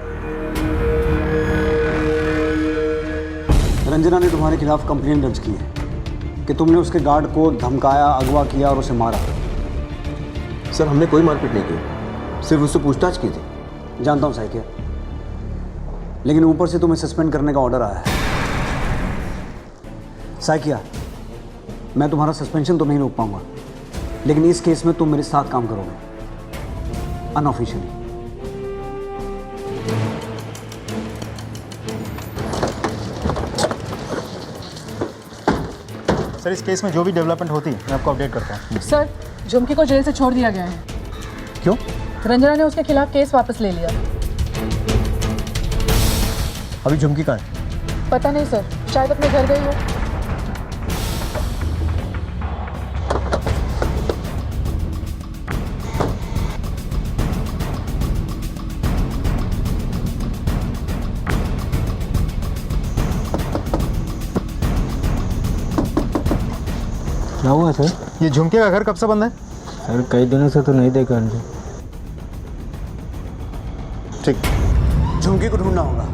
रंजना ने तुम्हारे खिलाफ कंप्लेंट दर्ज की है कि तुमने उसके गार्ड को धमकाया, अगवा किया और उसे मारा। सर, हमने कोई मारपीट नहीं की, सिर्फ उससे पूछताछ की थी। जानता हूँ साइकिया, लेकिन ऊपर से तुम्हें सस्पेंड करने का ऑर्डर आया है। साइकिया, मैं तुम्हारा सस्पेंशन तो नहीं रोक पाऊंगा, लेकिन इस केस में तुम मेरे साथ काम करोगे अनऑफिशियली। सर, इस केस में जो भी डेवलपमेंट होती है मैं आपको अपडेट करता हूँ। सर, झुमकी को जेल से छोड़ दिया गया है। क्यों? रंजना ने उसके खिलाफ केस वापस ले लिया। अभी झुमकी कहाँ है? पता नहीं सर, शायद अपने घर गई हो। क्या हुआ सर? ये झुमके का घर कब से बंद है? सर, कई दिनों से तो नहीं देखा उनको। ठीक, झुमकी को ढूंढना होगा।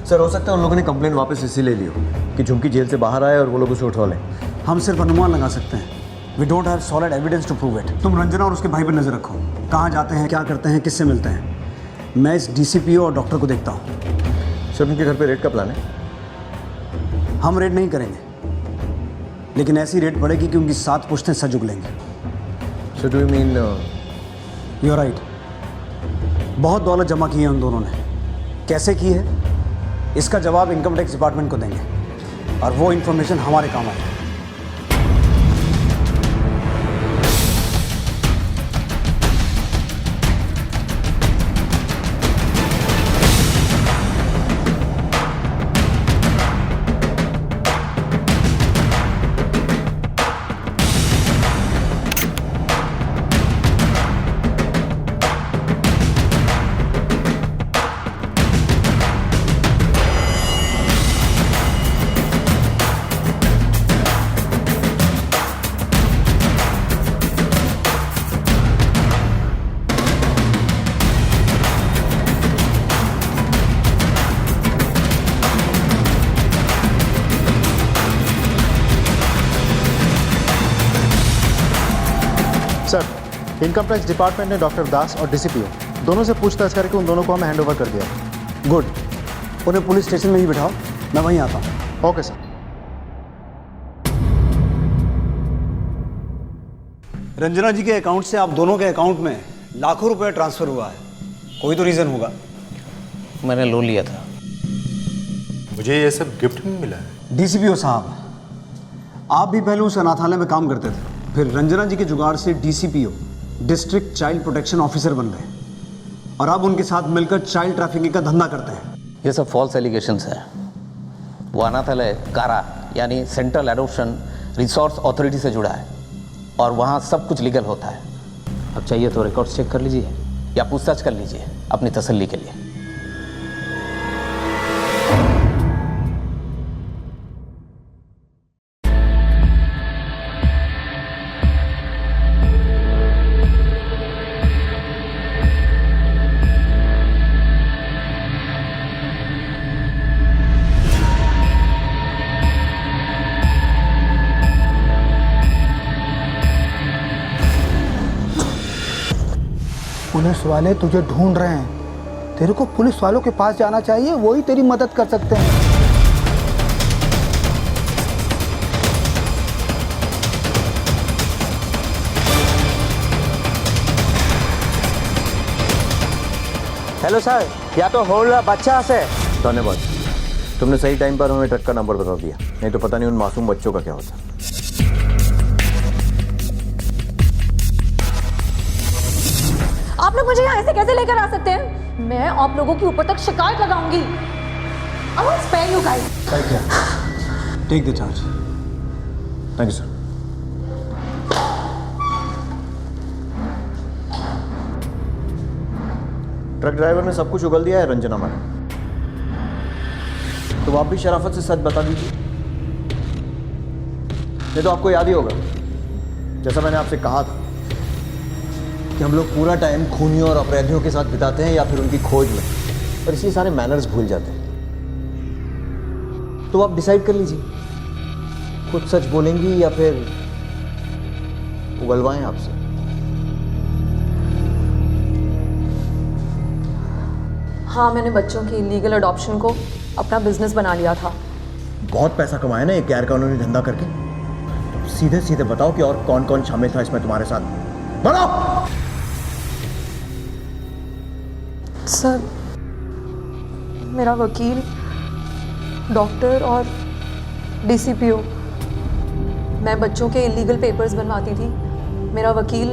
सर, हो सकता है उन लोगों ने कंप्लेंट वापस इसीलिए ली हो कि झुमकी जेल से बाहर आए और वो लोग उसे उठवा लें। हम सिर्फ अनुमान लगा सकते हैं। We don't have solid evidence to prove it. तुम रंजना और उसके भाई पर नजर रखो, कहाँ जाते हैं, क्या करते हैं, किससे मिलते हैं। मैं इस डीसीपीओ और डॉक्टर को देखता हूँ। सर, उनके घर पे रेड का प्लान है? हम रेड नहीं करेंगे, लेकिन ऐसी रेड पड़ेगी कि उनकी 7 पुश्तें सज उगलेंगी। So do you mean? You are right. बहुत दौलत जमा की है उन दोनों ने। कैसे की है इसका जवाब इनकम टैक्स डिपार्टमेंट को देंगे, और वो इन्फॉर्मेशन हमारे काम आएगी। सर, इनकम टैक्स डिपार्टमेंट ने डॉक्टर दास और डीसीपीओ दोनों से पूछताछ करके उन दोनों को हमें हैंडओवर कर दिया। गुड, उन्हें पुलिस स्टेशन में ही बिठाओ, मैं वहीं आता हूँ। Okay sir. रंजना जी के अकाउंट से आप दोनों के अकाउंट में लाखों रुपए ट्रांसफर हुआ है। कोई तो रीजन होगा। मैंने लोन लिया था। मुझे ये सब गिफ्ट में मिला है। डीसीपीओ साहब, आप भी पहले उस अनाथालय में काम करते थे, फिर रंजना जी के जुगाड़ से DCPO district child protection officer बन गए, और अब उनके साथ मिलकर चाइल्ड ट्रैफिकिंग का धंधा करते हैं। ये सब फॉल्स एलिगेशंस है। वो अनाथालय कारा यानी सेंट्रल एडॉप्शन रिसोर्स अथॉरिटी से जुड़ा है और वहाँ सब कुछ लीगल होता है। अब चाहिए तो रिकॉर्ड्स चेक कर लीजिए या पूछताछ कर लीजिए अपनी तसल्ली के लिए। पुलिस वाले तुझे ढूंढ रहे हैं, तेरे को पुलिस वालों के पास जाना चाहिए, वही तेरी मदद कर सकते हैं। हेलो सर, या तो होल बच्चा से। धन्यवाद, तुमने सही टाइम पर हमें ट्रक का नंबर बता दिया, नहीं तो पता नहीं उन मासूम बच्चों का क्या होता। आप लोग मुझे यहाँ ऐसे कैसे लेकर आ सकते हैं? मैं आप लोगों के ऊपर तक शिकायत लगाऊंगी। I won't spare you guys. Take the charge. Thank you sir. Truck driver ने सब कुछ उगल दिया है रंजना मैडम, तो आप भी शराफत से सच बता दीजिए। ये तो आपको याद ही होगा, जैसा मैंने आपसे कहा था कि हम लोग पूरा टाइम खूनियों और अपराधियों के साथ बिताते हैं या फिर उनकी खोज में, और इसलिए सारे मैनर्स भूल जाते हैं। तो आप डिसाइड कर लीजिए, खुद सच बोलेंगी या फिर उगलवाएं आपसे। हाँ, मैंने बच्चों की इलीगल अडॉप्शन को अपना बिजनेस बना लिया था। बहुत पैसा कमाया ना ये गैर कानूनी धंधा करके। तो सीधे सीधे बताओ कि और कौन कौन शामिल था इसमें तुम्हारे साथ, बताओ। सर, मेरा वकील, डॉक्टर और डीसीपीओ। मैं बच्चों के इलीगल पेपर्स बनवाती थी, मेरा वकील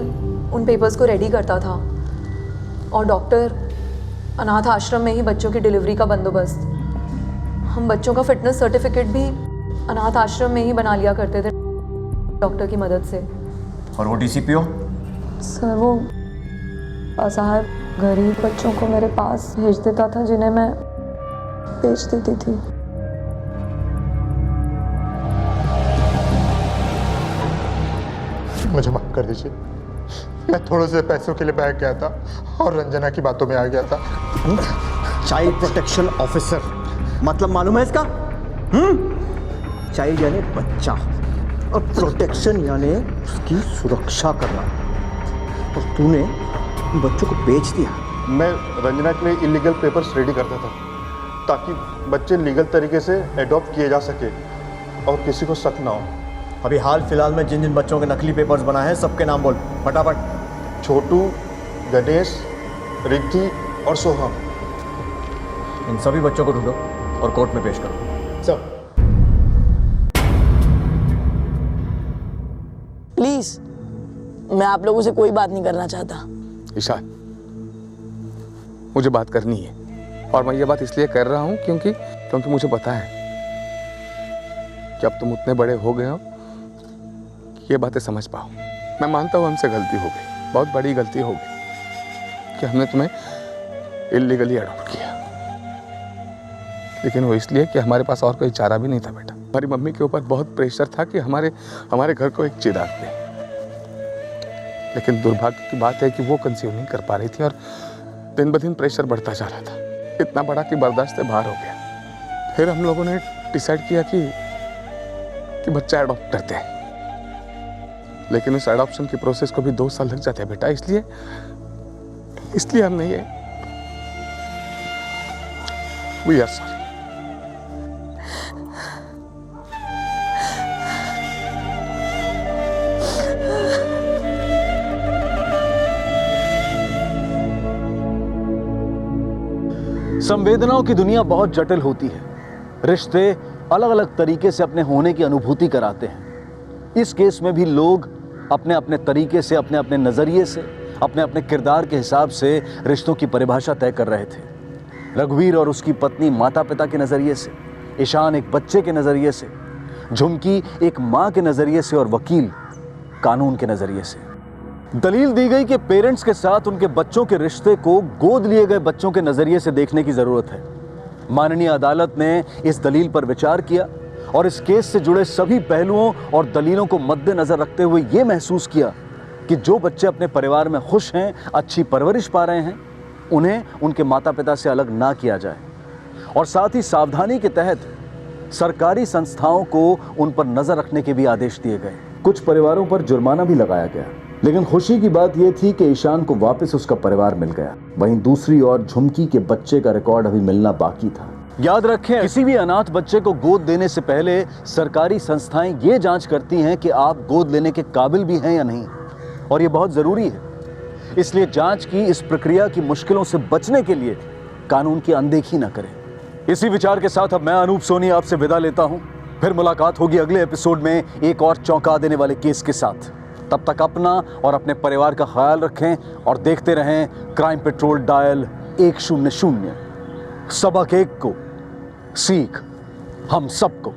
उन पेपर्स को रेडी करता था, और डॉक्टर अनाथ आश्रम में ही बच्चों की डिलीवरी का बंदोबस्त। हम बच्चों का फिटनेस सर्टिफिकेट भी अनाथ आश्रम में ही बना लिया करते थे डॉक्टर की मदद से। और वो डीसीपीओ? सर, वो असहाय गरीब बच्चों को मेरे पास भेज देता था जिन्हें मैं बेच देती थी। मुझे माफ कर दीजिए, मैं थोड़े से पैसों के लिए बैठ गया था और रंजना की बातों में आ गया था। चाइल्ड प्रोटेक्शन ऑफिसर मतलब मालूम है इसका? चाइल्ड यानी बच्चा और प्रोटेक्शन यानी उसकी सुरक्षा करना, और तूने बच्चों को बेच दिया। मैं रंजना के लिए इलीगल पेपर्स रेडी करता था ताकि बच्चे लीगल तरीके से एडॉप्ट किए जा सके और किसी को शक ना हो। अभी हाल फिलहाल में जिन जिन बच्चों के नकली पेपर्स बनाए हैं सबके नाम बोल फटाफट। छोटू, गणेश, रिद्धि और सोहम। इन सभी बच्चों को ढूंढो और कोर्ट में पेश करो। सब। प्लीज, मैं आप लोगों से कोई बात नहीं करना चाहता। ईशान, मुझे बात करनी है, और मैं ये बात इसलिए कर रहा हूं क्योंकि मुझे पता है कि अब तुम उतने बड़े हो गए हो कि ये बातें समझ पाओ। मैं मानता हूं हमसे गलती हो गई, बहुत बड़ी गलती हो गई कि हमने तुम्हें इलीगली अडॉप्ट किया, लेकिन वो इसलिए कि हमारे पास और कोई चारा भी नहीं था बेटा। हमारी मम्मी के ऊपर बहुत प्रेशर था कि हमारे घर को एक चिराग दे, लेकिन दुर्भाग्य की बात है कि वो कंसीव नहीं कर पा रही थी और दिन ब दिन प्रेशर बढ़ता जा रहा था, इतना बड़ा कि बर्दाश्त से बाहर हो गया। फिर हम लोगों ने डिसाइड किया कि बच्चा अडॉप्ट करते हैं, लेकिन उस अडॉप्शन की प्रोसेस को भी 2 साल लग जाते हैं बेटा, इसलिए हमने ये वी आर सॉरी। संवेदनाओं की दुनिया बहुत जटिल होती है। रिश्ते अलग अलग तरीके से अपने होने की अनुभूति कराते हैं। इस केस में भी लोग अपने अपने तरीके से, अपने अपने नजरिए से, अपने अपने किरदार के हिसाब से रिश्तों की परिभाषा तय कर रहे थे। रघुवीर और उसकी पत्नी माता पिता के नजरिए से, ईशान एक बच्चे के नजरिए से, झुमकी एक मां के नजरिए से और वकील कानून के नजरिए से। दलील दी गई कि पेरेंट्स के साथ उनके बच्चों के रिश्ते को गोद लिए गए बच्चों के नजरिए से देखने की जरूरत है। माननीय अदालत ने इस दलील पर विचार किया और इस केस से जुड़े सभी पहलुओं और दलीलों को मद्देनजर रखते हुए यह महसूस किया कि जो बच्चे अपने परिवार में खुश हैं, अच्छी परवरिश पा रहे हैं, उन्हें उनके माता पिता से अलग ना किया जाए। और साथ ही सावधानी के तहत सरकारी संस्थाओं को उन पर नजर रखने के भी आदेश दिए गए। कुछ परिवारों पर जुर्माना भी लगाया गया, लेकिन खुशी की बात यह थी कि ईशान को वापस उसका परिवार मिल गया। वहीं दूसरी ओर झुमकी के बच्चे का रिकॉर्ड अभी मिलना बाकी था। याद रखें, किसी भी अनाथ बच्चे को गोद देने से पहले सरकारी संस्थाएं ये जांच करती हैं कि आप गोद लेने के काबिल भी हैं या नहीं, और ये बहुत जरूरी है। इसलिए जांच की इस प्रक्रिया की मुश्किलों से बचने के लिए कानून की अनदेखी न करें। इसी विचार के साथ अब मैं अनूप सोनी आपसे विदा लेता हूं। फिर मुलाकात होगी अगले एपिसोड में एक और चौंका देने वाले केस के साथ। तब तक अपना और अपने परिवार का ख्याल रखें और देखते रहें क्राइम पेट्रोल डायल 100। सबक एक को, सीख हम सबको।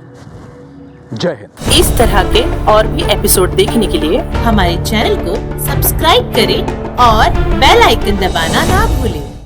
जय हिंद। इस तरह के और भी एपिसोड देखने के लिए हमारे चैनल को सब्सक्राइब करें और बेल आइकन दबाना ना भूलें।